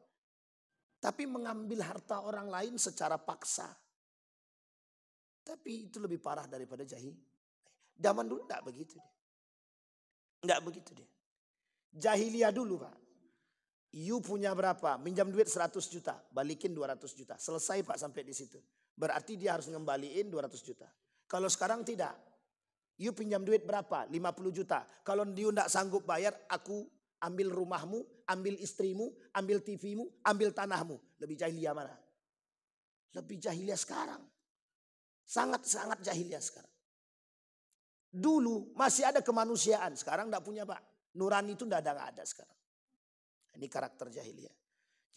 Tapi mengambil harta orang lain secara paksa. Tapi itu lebih parah daripada jahil. Zaman dulu enggak begitu dia. Enggak begitu dia. Jahiliyah dulu Pak. You punya berapa? Minjam duit 100 juta, balikin 200 juta. Selesai Pak sampai di situ. Berarti dia harus ngembaliin 200 juta. Kalau sekarang tidak. You pinjam duit berapa? 50 juta. Kalau you enggak sanggup bayar, aku ambil rumahmu, ambil istrimu, ambil TV-mu, ambil tanahmu. Lebih jahiliyah mana? Lebih jahiliyah sekarang. Sangat-sangat jahiliyah sekarang. Dulu masih ada kemanusiaan, sekarang enggak punya Pak. Nurani itu enggak ada sekarang. Ini karakter jahiliyah.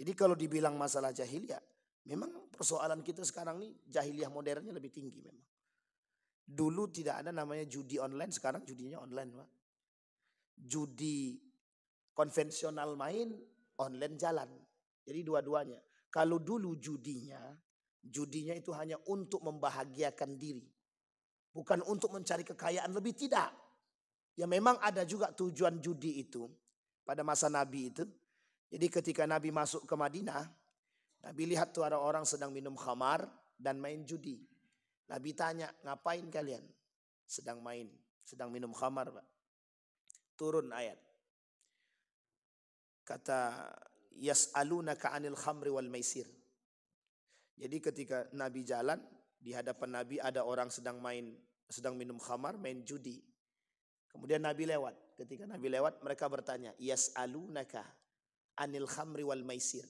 Jadi kalau dibilang masalah jahiliyah, memang persoalan kita sekarang nih jahiliyah modernnya lebih tinggi memang. Dulu tidak ada namanya judi online, sekarang judinya online Pak. Judi konvensional main, online jalan. Jadi dua-duanya. Kalau dulu judinya itu hanya untuk membahagiakan diri. Bukan untuk mencari kekayaan lebih, tidak. Ya memang ada juga tujuan judi itu pada masa Nabi itu. Jadi ketika Nabi masuk ke Madinah, Nabi lihat tuh ada orang sedang minum khamar dan main judi. Nabi tanya, ngapain kalian? Sedang minum khamar Pak. Turun ayat. Kata, yas'alunaka 'anil khamri wal maisir. Jadi ketika Nabi jalan, di hadapan Nabi ada orang sedang minum khamar, main judi. Kemudian Nabi lewat. Ketika Nabi lewat, mereka bertanya, yas'alunaka 'anil khamri wal maisir.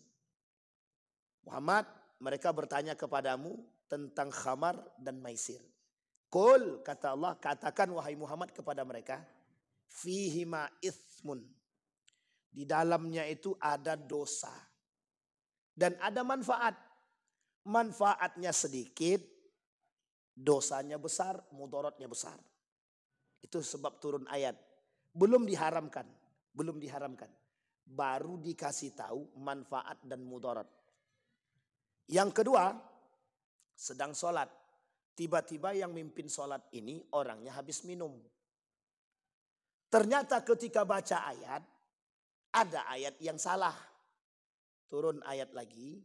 Muhammad, mereka bertanya kepadamu tentang khamar dan maisir. Qul, kata Allah, katakan wahai Muhammad kepada mereka, fihima ithmun. Di dalamnya itu ada dosa. Dan ada manfaat. Manfaatnya sedikit, dosanya besar, mudaratnya besar. Itu sebab turun ayat. Belum diharamkan. Baru dikasih tahu manfaat dan mudarat. Yang kedua, sedang sholat. Tiba-tiba yang mimpin sholat ini orangnya habis minum. Ternyata ketika baca ayat, ada ayat yang salah. Turun ayat lagi.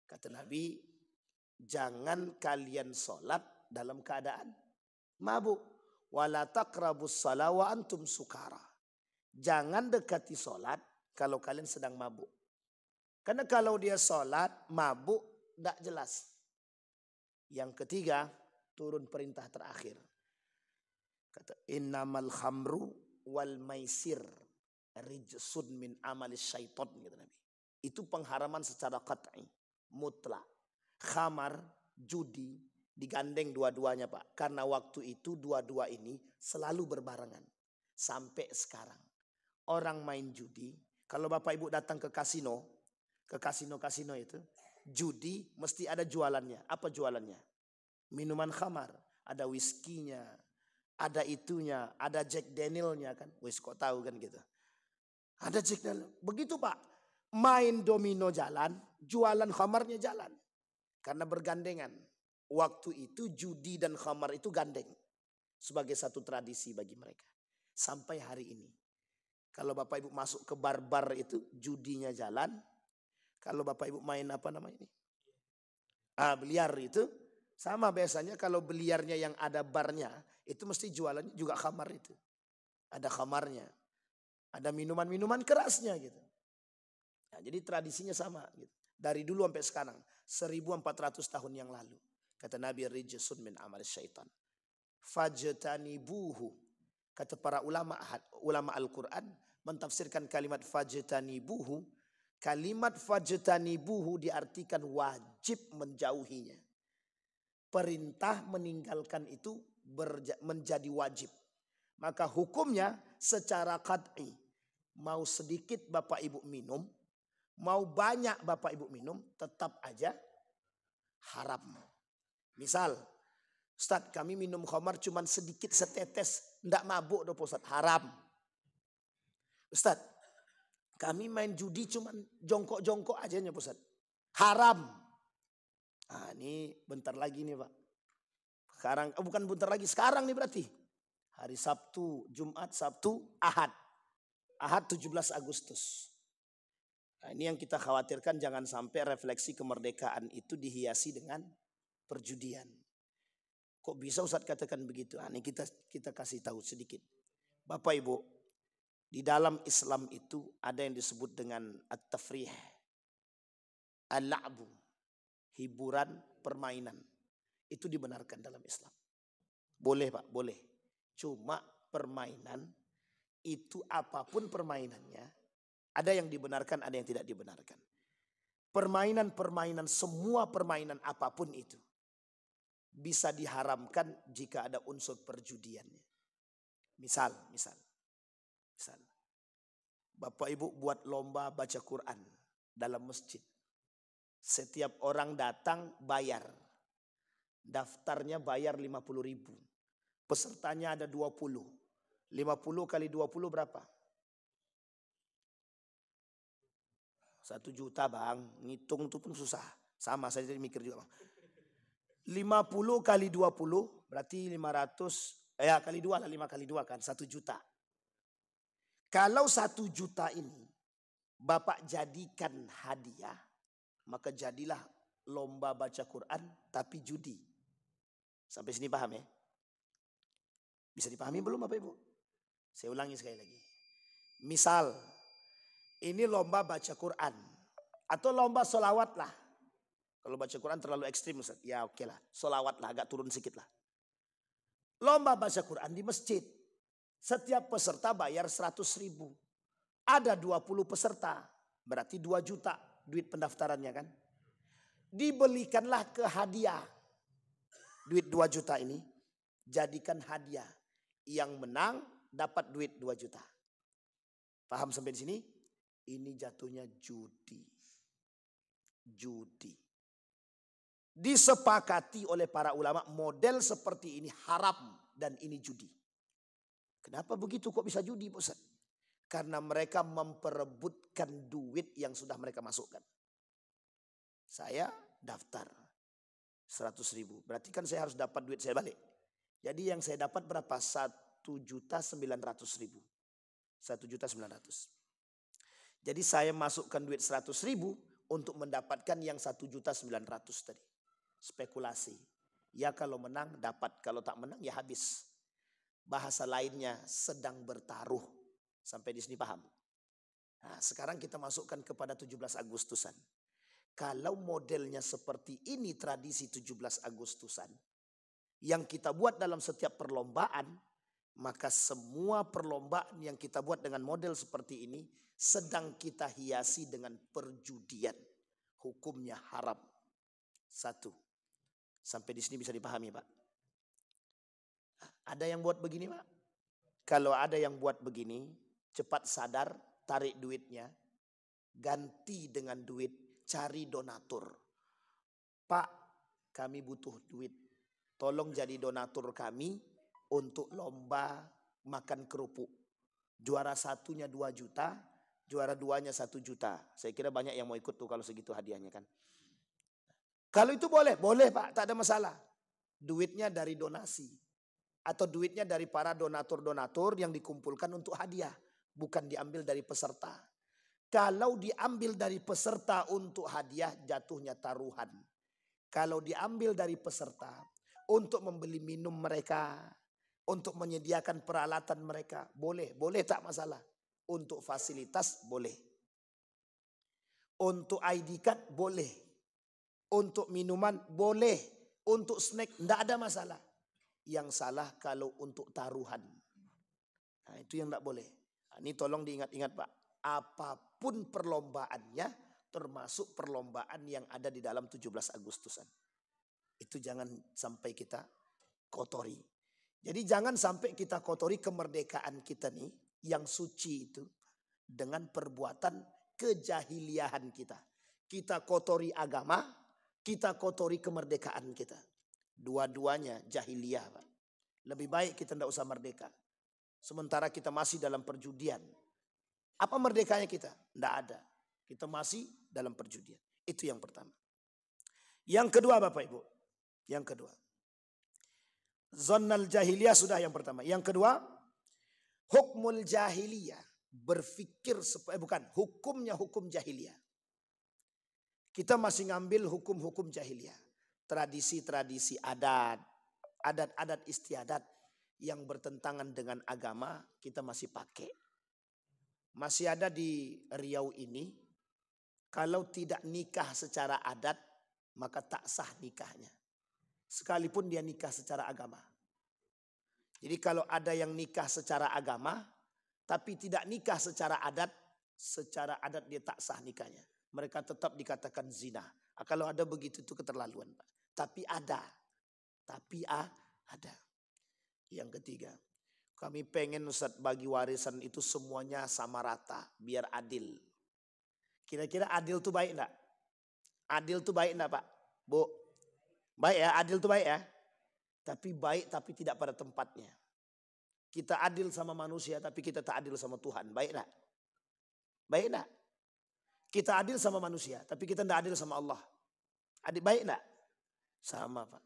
Kata Nabi, jangan kalian sholat dalam keadaan mabuk. Wala taqrabus shalah wa antum sukara. Jangan dekati sholat kalau kalian sedang mabuk. Karena kalau dia sholat mabuk, tidak jelas. Yang ketiga, turun perintah terakhir. Kata, innamal khamru wal maisir rijsun min amalis syaiton. Kata Nabi. Itu pengharaman secara qat'i, mutlak. Khamar, judi, digandeng dua-duanya Pak. Karena waktu itu dua-dua ini selalu berbarengan. Sampai sekarang. Orang main judi, kalau Bapak Ibu datang ke kasino itu, judi mesti ada jualannya. Apa jualannya? Minuman khamar. Ada whisky-nya, ada itunya, ada Jack Daniel-nya kan. Wis kok tahu kan gitu. Ada Jack Daniel. Begitu Pak. Main domino jalan, jualan khamarnya jalan. Karena bergandengan. Waktu itu judi dan khamar itu gandeng. Sebagai satu tradisi bagi mereka. Sampai hari ini. Kalau Bapak Ibu masuk ke bar-bar itu, judinya jalan. Kalau Bapak Ibu main apa namanya ini? Biliar itu. Sama biasanya kalau biliarnya yang ada barnya. Itu mesti jualannya juga khamar itu. Ada khamarnya. Ada minuman-minuman kerasnya gitu. Nah, jadi tradisinya sama gitu. Dari dulu sampai sekarang. 1400 tahun yang lalu. Kata Nabi, rijsun min amal syaitan. Fajtanibuhu. Kata para ulama Al-Quran mentafsirkan kalimat fajtanibuhu. Kalimat fajtanibuhu diartikan wajib menjauhinya. Perintah meninggalkan itu menjadi wajib. Maka hukumnya secara qat'i. Mau sedikit Bapak Ibu minum, mau banyak Bapak Ibu minum, tetap aja haram. Misal, Ustaz kami minum khamar cuma sedikit setetes, ndak mabuk dong Ustaz, haram. Ustaz, kami main judi cuma jongkok-jongkok aja nya Ustaz, haram. Nah ini bentar lagi nih Pak. Sekarang, bukan bentar lagi, sekarang nih berarti. Hari Sabtu, Jumat, Sabtu, Ahad. Ahad 17 Agustus. Nah, ini yang kita khawatirkan, jangan sampai refleksi kemerdekaan itu dihiasi dengan perjudian. Kok bisa Ustadz katakan begitu? Nah, ini kita kasih tahu sedikit. Bapak Ibu, di dalam Islam itu ada yang disebut dengan at-tafrih, al-la'bu, hiburan, permainan. Itu dibenarkan dalam Islam. Boleh Pak, boleh. Cuma permainan itu apapun permainannya, ada yang dibenarkan, ada yang tidak dibenarkan. Permainan-permainan, semua permainan apapun itu bisa diharamkan jika ada unsur perjudiannya. Misal, Bapak Ibu buat lomba baca Quran dalam masjid. Setiap orang datang bayar. Daftarnya bayar 50.000. Pesertanya ada 20. 50 kali 20 berapa? 1 juta bang. Ngitung itu pun susah. Sama saya jadi mikir juga bang. 50 kali 20 berarti 500. Ya kali 2 lah, 5 kali 2 kan 1 juta. Kalau 1 juta ini Bapak jadikan hadiah, maka jadilah lomba baca Quran tapi judi. Sampai sini paham ya? Bisa dipahami belum Bapak Ibu? Saya ulangi sekali lagi. Misal, ini lomba baca Quran. Atau lomba solawat lah. Kalau baca Quran terlalu ekstrim Ustaz. Ya oke lah, solawat lah, agak turun sedikit lah. Lomba baca Quran di masjid. Setiap peserta bayar 100.000. Ada 20 peserta. Berarti 2 juta duit pendaftarannya kan. Dibelikanlah ke hadiah. Duit 2 juta ini jadikan hadiah. Yang menang dapat duit 2 juta. Paham sampai di sini? Ini jatuhnya judi. Judi. Disepakati oleh para ulama model seperti ini haram dan ini judi. Kenapa begitu kok bisa judi Ustaz? Karena mereka memperebutkan duit yang sudah mereka masukkan. Saya daftar 100.000. Berarti kan saya harus dapat duit saya balik. Jadi yang saya dapat berapa? 1.900.000. 1.900.000. Jadi saya masukkan duit 100.000 untuk mendapatkan yang 1.900.000 tadi. Spekulasi. Ya kalau menang dapat, kalau tak menang ya habis. Bahasa lainnya sedang bertaruh. Sampai di sini paham? Nah, sekarang kita masukkan kepada 17 Agustusan. Kalau modelnya seperti ini tradisi 17 Agustusan yang kita buat dalam setiap perlombaan, maka semua perlombaan yang kita buat dengan model seperti ini sedang kita hiasi dengan perjudian. Hukumnya haram. 1. Sampai di sini bisa dipahami Pak? Ada yang buat begini Pak? Kalau ada yang buat begini, cepat sadar, tarik duitnya, ganti dengan duit, cari donatur. Pak, kami butuh duit. Tolong jadi donatur kami untuk lomba makan kerupuk. Juara satunya 2 juta, juara 2-nya 1 juta. Saya kira banyak yang mau ikut tuh kalau segitu hadiahnya kan. Kalau itu boleh Pak, tak ada masalah. Duitnya dari donasi. Atau duitnya dari para donatur-donatur yang dikumpulkan untuk hadiah. Bukan diambil dari peserta. Kalau diambil dari peserta untuk hadiah jatuhnya taruhan. Kalau diambil dari peserta untuk membeli minum mereka. Untuk menyediakan peralatan mereka. Boleh tak masalah. Untuk fasilitas boleh. Untuk ID card boleh. Untuk minuman boleh. Untuk snack tidak ada masalah. Yang salah kalau untuk taruhan. Nah itu yang tidak boleh. Nah, ini tolong diingat-ingat Pak. Apapun perlombaannya termasuk perlombaan yang ada di dalam 17 Agustusan. Itu jangan sampai kita kotori. Jadi jangan sampai kita kotori kemerdekaan kita nih yang suci itu dengan perbuatan kejahiliahan kita. Kita kotori agama, kita kotori kemerdekaan kita. Dua-duanya jahiliyah Pak. Lebih baik kita tidak usah merdeka. Sementara kita masih dalam perjudian. Apa merdekanya kita? Tidak ada. Kita masih dalam perjudian. Itu yang pertama. Yang kedua Bapak Ibu. Yang kedua. Zonnal jahiliyah sudah yang pertama. Yang kedua. Hukmul jahiliyah. berpikir, bukan, hukumnya hukum jahiliyah. Kita masih ngambil hukum-hukum jahiliyah. Tradisi-tradisi adat, adat-adat istiadat yang bertentangan dengan agama kita masih pakai. Masih ada di Riau ini, kalau tidak nikah secara adat maka tak sah nikahnya. Sekalipun dia nikah secara agama. Jadi kalau ada yang nikah secara agama tapi tidak nikah secara adat dia tak sah nikahnya. Mereka tetap dikatakan zina. Kalau ada begitu itu keterlaluan, Pak. Tapi ada. Yang ketiga, kami pengen Ustaz bagi warisan itu semuanya sama rata, biar adil. Kira-kira adil itu baik enggak? Adil itu baik enggak, Pak? Bu? Baik ya, adil itu baik ya. Tapi baik tapi tidak pada tempatnya. Kita adil sama manusia tapi kita tak adil sama Tuhan. Baik enggak? Baik enggak? Kita adil sama manusia tapi kita tidak adil sama Allah. Adil baik enggak? Sama, Pak.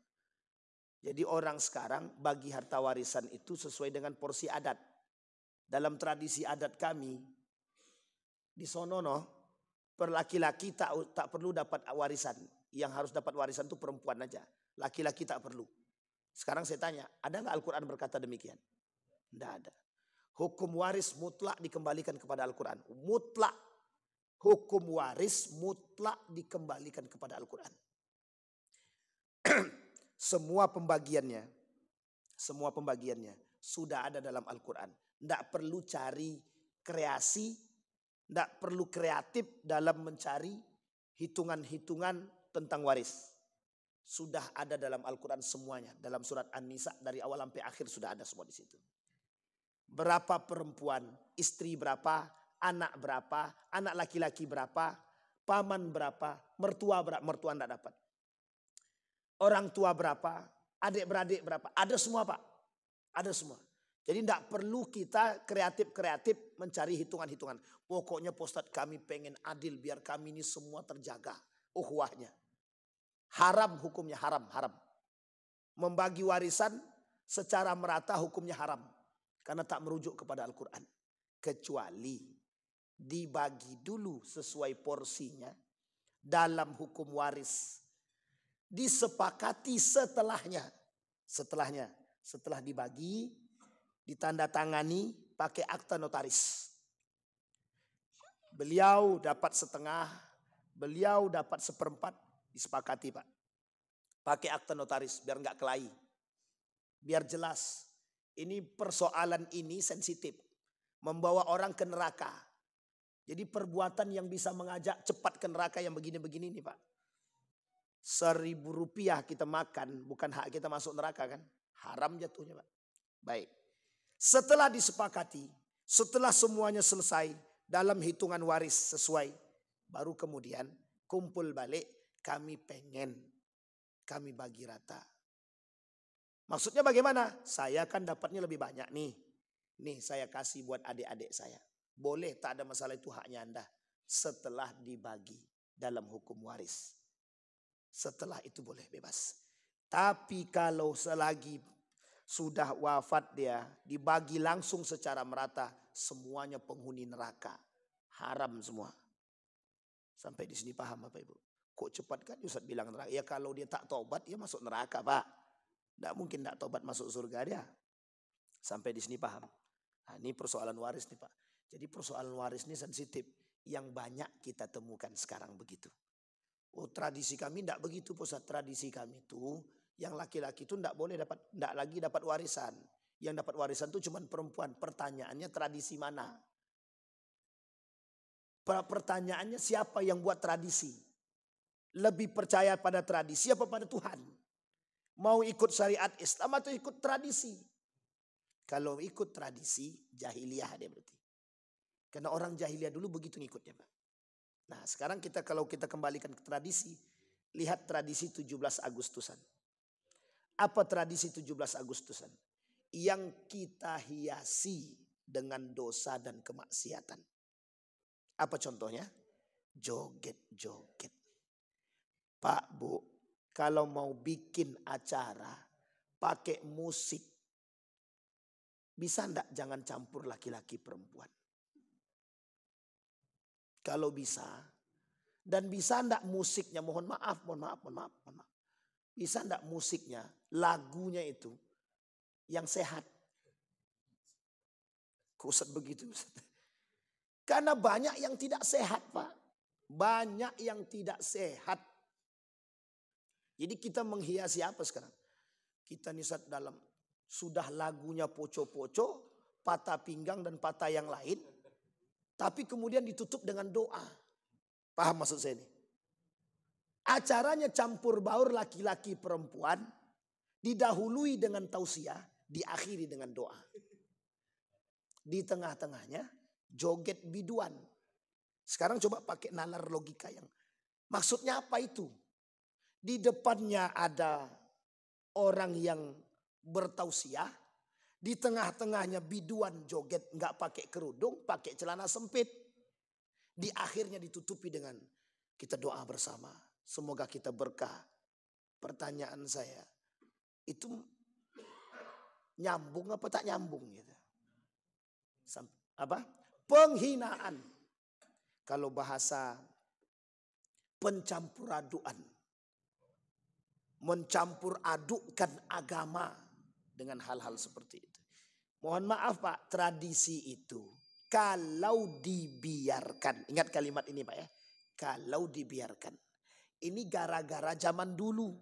Jadi orang sekarang bagi harta warisan itu sesuai dengan porsi adat. Dalam tradisi adat kami di sonono, per laki-laki tak perlu dapat warisan. Yang harus dapat warisan itu perempuan aja. Laki-laki tak perlu. Sekarang saya tanya, ada nggak Al-Quran berkata demikian? Tidak ada. Hukum waris mutlak dikembalikan kepada Al-Quran. Mutlak. Hukum waris mutlak dikembalikan kepada Al-Quran. Semua pembagiannya sudah ada dalam Al-Quran. Tidak perlu cari kreasi, tidak perlu kreatif dalam mencari hitungan-hitungan tentang waris. Sudah ada dalam Al-Quran semuanya. Dalam surat An-Nisa dari awal sampai akhir sudah ada semua di situ. Berapa perempuan, istri berapa, anak berapa, anak laki-laki berapa, paman berapa, mertua berapa, mertua tidak dapat. Orang tua berapa, adik-beradik berapa, ada semua, Pak. Ada semua. Jadi tidak perlu kita kreatif mencari hitungan-hitungan. Pokoknya Pak Ustadz kami pengen adil biar kami ini semua terjaga ukhuwahnya. Haram hukumnya, haram. Membagi warisan secara merata hukumnya haram. Karena tak merujuk kepada Al-Quran. Kecuali dibagi dulu sesuai porsinya dalam hukum waris. Disepakati setelahnya. Setelah dibagi, ditandatangani pakai akta notaris. Beliau dapat setengah, beliau dapat seperempat, disepakati, Pak. Pakai akta notaris biar nggak kelahi. Biar jelas. Ini persoalan ini sensitif. Membawa orang ke neraka. Jadi perbuatan yang bisa mengajak cepat ke neraka yang begini-begini nih, Pak. 1.000 rupiah kita makan, bukan hak kita masuk neraka kan? Haram jatuhnya, Pak. Baik. Setelah disepakati, setelah semuanya selesai dalam hitungan waris sesuai, baru kemudian kumpul balik, kami bagi rata. Maksudnya bagaimana? Saya kan dapatnya lebih banyak nih. Nih saya kasih buat adik-adik saya. Boleh, tak ada masalah, itu haknya Anda. Setelah dibagi dalam hukum waris. Setelah itu boleh bebas. Tapi kalau selagi sudah wafat dia, dibagi langsung secara merata, semuanya penghuni neraka. Haram semua. Sampai di sini paham Bapak Ibu? Kok cepat kan Ustaz bilang neraka? Ya kalau dia tak tobat, dia masuk neraka, Pak. Tidak mungkin tak tobat masuk surga dia. Sampai di sini paham? Nah, ini persoalan waris nih, Pak. Jadi persoalan waris ini sensitif. Yang banyak kita temukan sekarang begitu. Oh, tradisi kami tidak begitu, Ustaz. Tradisi kami itu yang laki-laki itu tidak lagi dapat warisan. Yang dapat warisan itu cuma perempuan. Pertanyaannya tradisi mana? Pertanyaannya siapa yang buat tradisi? Lebih percaya pada tradisi apa pada Tuhan? Mau ikut syariat Islam atau ikut tradisi? Kalau ikut tradisi, jahiliyah dia berarti. Karena orang jahiliyah dulu begitu ngikutnya, Pak. Nah sekarang kalau kita kembalikan ke tradisi, lihat tradisi 17 Agustusan. Apa tradisi 17 Agustusan? Yang kita hiasi dengan dosa dan kemaksiatan. Apa contohnya? Joget-joget. Pak, Bu, kalau mau bikin acara pakai musik, bisa enggak jangan campur laki-laki perempuan? Kalau bisa. Dan bisa ndak musiknya, mohon maaf. Bisa ndak musiknya, lagunya itu yang sehat. Kusat begitu. Karena banyak yang tidak sehat Pak. Banyak yang tidak sehat. Jadi kita menghiasi apa sekarang? Kita nisat dalam sudah lagunya poco-poco, patah pinggang dan patah yang lain. Tapi kemudian ditutup dengan doa. Paham maksud saya ini? Acaranya campur baur laki-laki perempuan. Didahului dengan tausiah, diakhiri dengan doa. Di tengah-tengahnya joget biduan. Sekarang coba pakai nalar logika yang maksudnya apa itu? Di depannya ada orang yang bertausiah, di tengah-tengahnya biduan joget nggak pakai kerudung, pakai celana sempit. Di akhirnya ditutupi dengan kita doa bersama, semoga kita berkah. Pertanyaan saya, itu nyambung apa tak nyambung gitu? Apa? Penghinaan. Kalau bahasa pencampuraduan. Mencampur adukkan agama dengan hal-hal seperti itu. Mohon maaf Pak, tradisi itu kalau dibiarkan. Ingat kalimat ini Pak ya. Kalau dibiarkan. Ini gara-gara zaman dulu.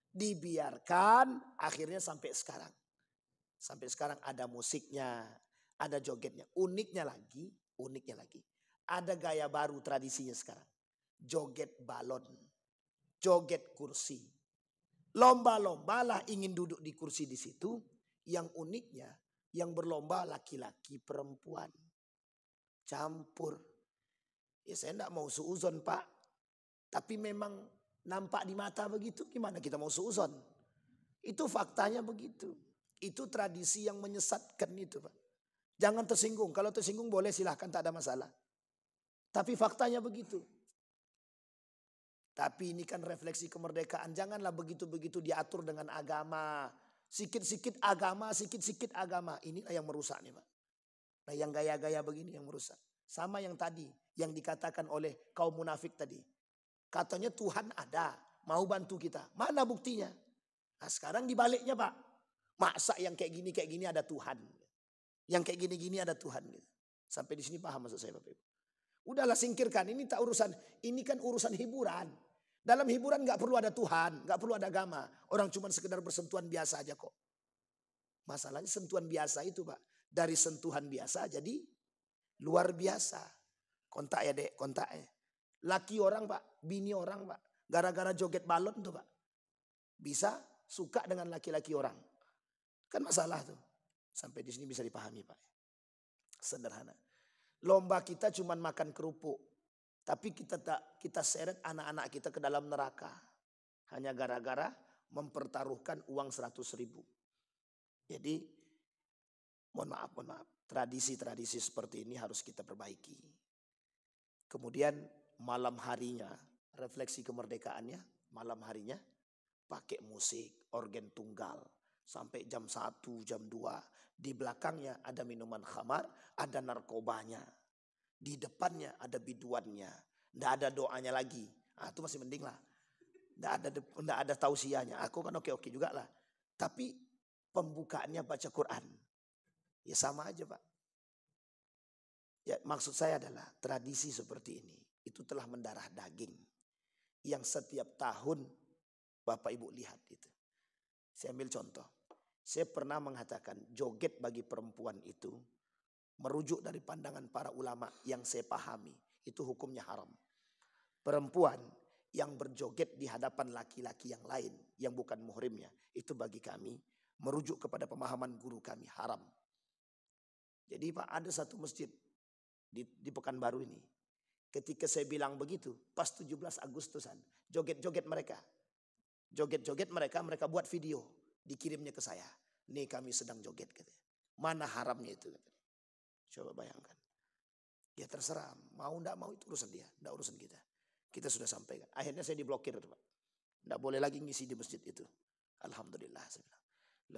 Dibiarkan akhirnya sampai sekarang. Sampai sekarang ada musiknya, ada jogetnya. Uniknya lagi. Ada gaya baru tradisinya sekarang. Joget balon. Joget kursi. Lomba-lombalah ingin duduk di kursi di situ. Yang uniknya yang berlomba laki-laki perempuan. Campur. Ya saya enggak mau suuzon Pak. Tapi memang nampak di mata begitu. Gimana kita mau suuzon? Itu faktanya begitu. Itu tradisi yang menyesatkan itu Pak. Jangan tersinggung. Kalau tersinggung boleh silahkan, tak ada masalah. Tapi faktanya begitu. Tapi ini kan refleksi kemerdekaan. Janganlah begitu-begitu diatur dengan agama. Sikit-sikit agama, sikit-sikit agama. Inilah yang merusak nih Pak. Nah yang gaya-gaya begini yang merusak. Sama yang tadi, yang dikatakan oleh kaum munafik tadi. Katanya Tuhan ada, mau bantu kita. Mana buktinya? Nah sekarang dibaliknya Pak. Masa yang kayak gini ada Tuhan. Yang kayak gini-gini ada Tuhan. Sampai di sini paham maksud saya Bapak Ibu. Udahlah singkirkan, ini tak urusan. Ini kan urusan hiburan. Dalam hiburan gak perlu ada Tuhan, gak perlu ada agama. Orang cuma sekedar bersentuhan biasa aja kok. Masalahnya sentuhan biasa itu Pak. Dari sentuhan biasa jadi luar biasa. Kontak ya dek, kontak ya. Laki orang Pak, bini orang Pak. Gara-gara joget balon tuh Pak. Bisa suka dengan laki-laki orang. Kan masalah tuh. Sampai di sini bisa dipahami Pak. Sederhana. Lomba kita cuma makan kerupuk. Tapi kita seret anak-anak kita ke dalam neraka. Hanya gara-gara mempertaruhkan uang 100.000. Jadi mohon maaf. Tradisi-tradisi seperti ini harus kita perbaiki. Kemudian malam harinya, refleksi kemerdekaannya, malam harinya pakai musik, organ tunggal. Sampai jam 1, jam 2. Di belakangnya ada minuman khamar, ada narkobanya. Di depannya ada biduannya. Nggak ada doanya lagi. Nah, itu masih mending lah. Nggak ada tausiahnya. Aku kan oke-oke juga lah. Tapi pembukaannya baca Quran. Ya sama aja Pak. Ya maksud saya adalah tradisi seperti ini. Itu telah mendarah daging. Yang setiap tahun Bapak Ibu lihat itu. Saya ambil contoh. Saya pernah mengatakan joget bagi perempuan itu merujuk dari pandangan para ulama yang saya pahami. Itu hukumnya haram. Perempuan yang berjoget di hadapan laki-laki yang lain yang bukan muhrimnya. Itu bagi kami merujuk kepada pemahaman guru kami haram. Jadi Pak ada satu masjid di Pekanbaru ini. Ketika saya bilang begitu pas 17 Agustusan joget-joget mereka. Joget-joget mereka buat video. Dikirimnya ke saya. Nih kami sedang joget katanya. Mana haramnya itu katanya. Coba bayangkan. Ya terserah. Mau enggak mau itu urusan dia. Enggak urusan kita. Kita sudah sampaikan. Akhirnya saya diblokir. Pak. Enggak boleh lagi ngisi di masjid itu. Alhamdulillah.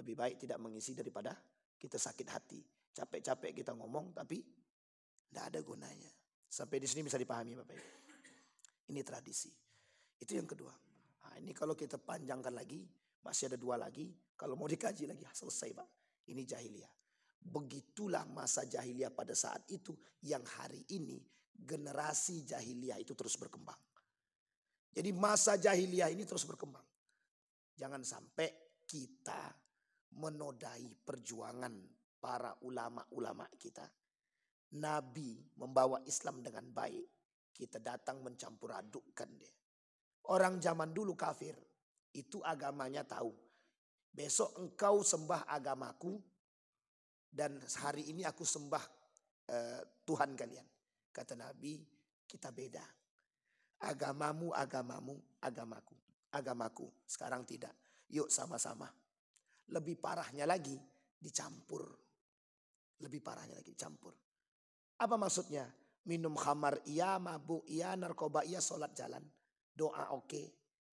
Lebih baik tidak mengisi daripada kita sakit hati. Capek-capek kita ngomong tapi enggak ada gunanya. Sampai di sini bisa dipahami Bapak Ibu. Ini tradisi. Itu yang kedua. Nah, ini kalau kita panjangkan lagi, masih ada 2 lagi. Kalau mau dikaji lagi, selesai Pak. Ini jahiliyah. Begitulah masa jahiliyah pada saat itu, yang hari ini generasi jahiliyah itu terus berkembang. Jadi masa jahiliyah ini terus berkembang. Jangan sampai kita menodai perjuangan para ulama-ulama kita. Nabi membawa Islam dengan baik. Kita datang mencampur adukkan dia. Orang zaman dulu kafir. Itu agamanya tahu. Besok engkau sembah agamaku. Dan hari ini aku sembah Tuhan kalian. Kata Nabi, kita beda. Agamamu, agamaku. Agamaku. Sekarang tidak. Yuk sama-sama. Lebih parahnya lagi dicampur. Lebih parahnya lagi dicampur. Apa maksudnya? Minum khamar iya, mabuk iya, narkoba iya, sholat jalan. Doa oke.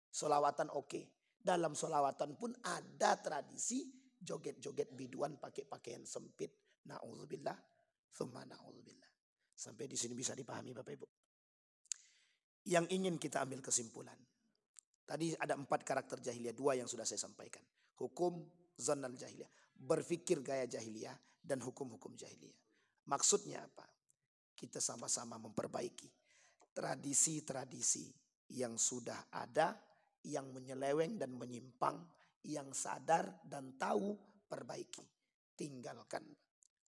Solawatan oke. Dalam solawatan pun ada tradisi joget-joget biduan pakai pakaian sempit. Na'udzubillah. Thumma na'udzubillah. Sampai di sini bisa dipahami Bapak Ibu. Yang ingin kita ambil kesimpulan. Tadi ada 4 karakter jahiliyah. 2 yang sudah saya sampaikan. Hukum, zonal jahiliyah. Berpikir gaya jahiliyah dan hukum-hukum jahiliyah. Maksudnya apa? Kita sama-sama memperbaiki tradisi-tradisi yang sudah ada, yang menyeleweng dan menyimpang, yang sadar dan tahu, perbaiki. Tinggalkan.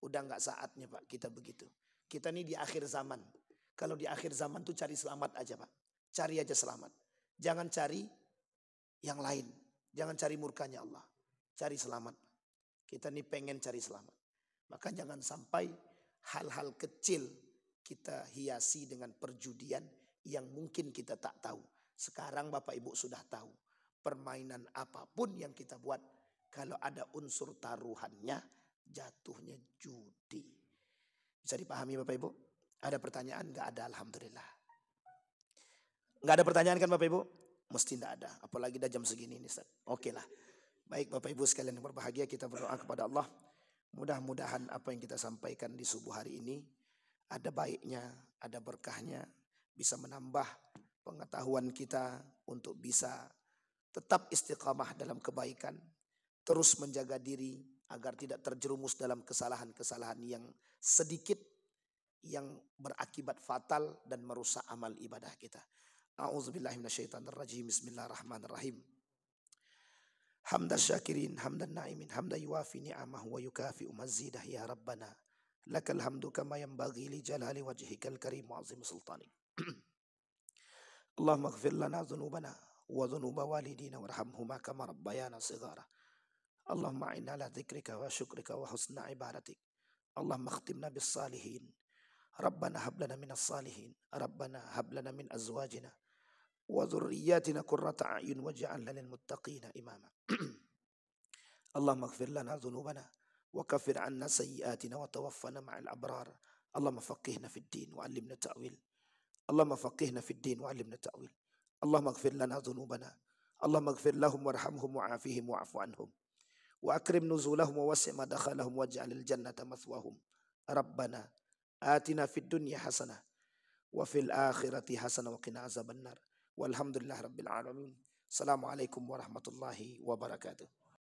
Udah gak saatnya Pak kita begitu. Kita ini di akhir zaman. Kalau di akhir zaman tuh cari selamat aja Pak. Cari aja selamat. Jangan cari yang lain. Jangan cari murkanya Allah. Cari selamat. Kita ini pengen cari selamat. Maka jangan sampai hal-hal kecil kita hiasi dengan perjudian yang mungkin kita tak tahu. Sekarang Bapak Ibu sudah tahu. Permainan apapun yang kita buat, kalau ada unsur taruhannya, jatuhnya judi. Bisa dipahami Bapak Ibu? Ada pertanyaan? Gak ada, alhamdulillah. Gak ada pertanyaan kan Bapak Ibu? Mesti tidak ada. Apalagi dah jam segini ini. Oke lah. Baik Bapak Ibu sekalian yang berbahagia, kita berdoa kepada Allah. Mudah-mudahan apa yang kita sampaikan di subuh hari ini ada baiknya, ada berkahnya, bisa menambah pengetahuan kita untuk bisa tetap istiqamah dalam kebaikan, terus menjaga diri agar tidak terjerumus dalam kesalahan-kesalahan yang sedikit yang berakibat fatal dan merusak amal ibadah kita. A'udzubillahi minasyaitonirrajim. Bismillahirrahmanirrahim. Hamdan syakirin, hamdan na'imin, hamdan yuafi ni'amahu wa yukafi'u mazidah ya Rabbana. Lakal hamdu kama yanbaghi li jalali wajhikal karim wa azim sultanik. Allahumma ighfir lana dhunubana wa dhunuba walidina warhamhuma kama rabbayana shighara. Allahumma a'inna ala dzikrika wa syukrika wa husna ibadatik. Allahumma khtimna bis salihin. Rabbana hab lana minas salihin. Rabbana hab lana min azwajina wa dhurriyyatina qurrata a'yun waj'alna lil muttaqina imama. Allahumma ighfir lana dhunubana wa kaffir 'anna sayyi'atina wa tawaffana ma'al abrar. Allahumma faqihna fid din wa 'allimna ta'wil. Allahumma faqihna fid din wa 'allimna ta'wil. Allahumma ighfir lana dhunubana. Allahumma ighfir lahum warhamhum wa'afihim wa'fu 'anhum. Wa akrim nuzulahum wa wasi' madkhalahum waj'alil jannata mathwahum. Rabbana atina fid dunya hasanah wa fil akhirati hasanah wa qina azabannar. Walhamdulillah rabbil alamin. Assalamualaikum warahmatullahi wabarakatuh.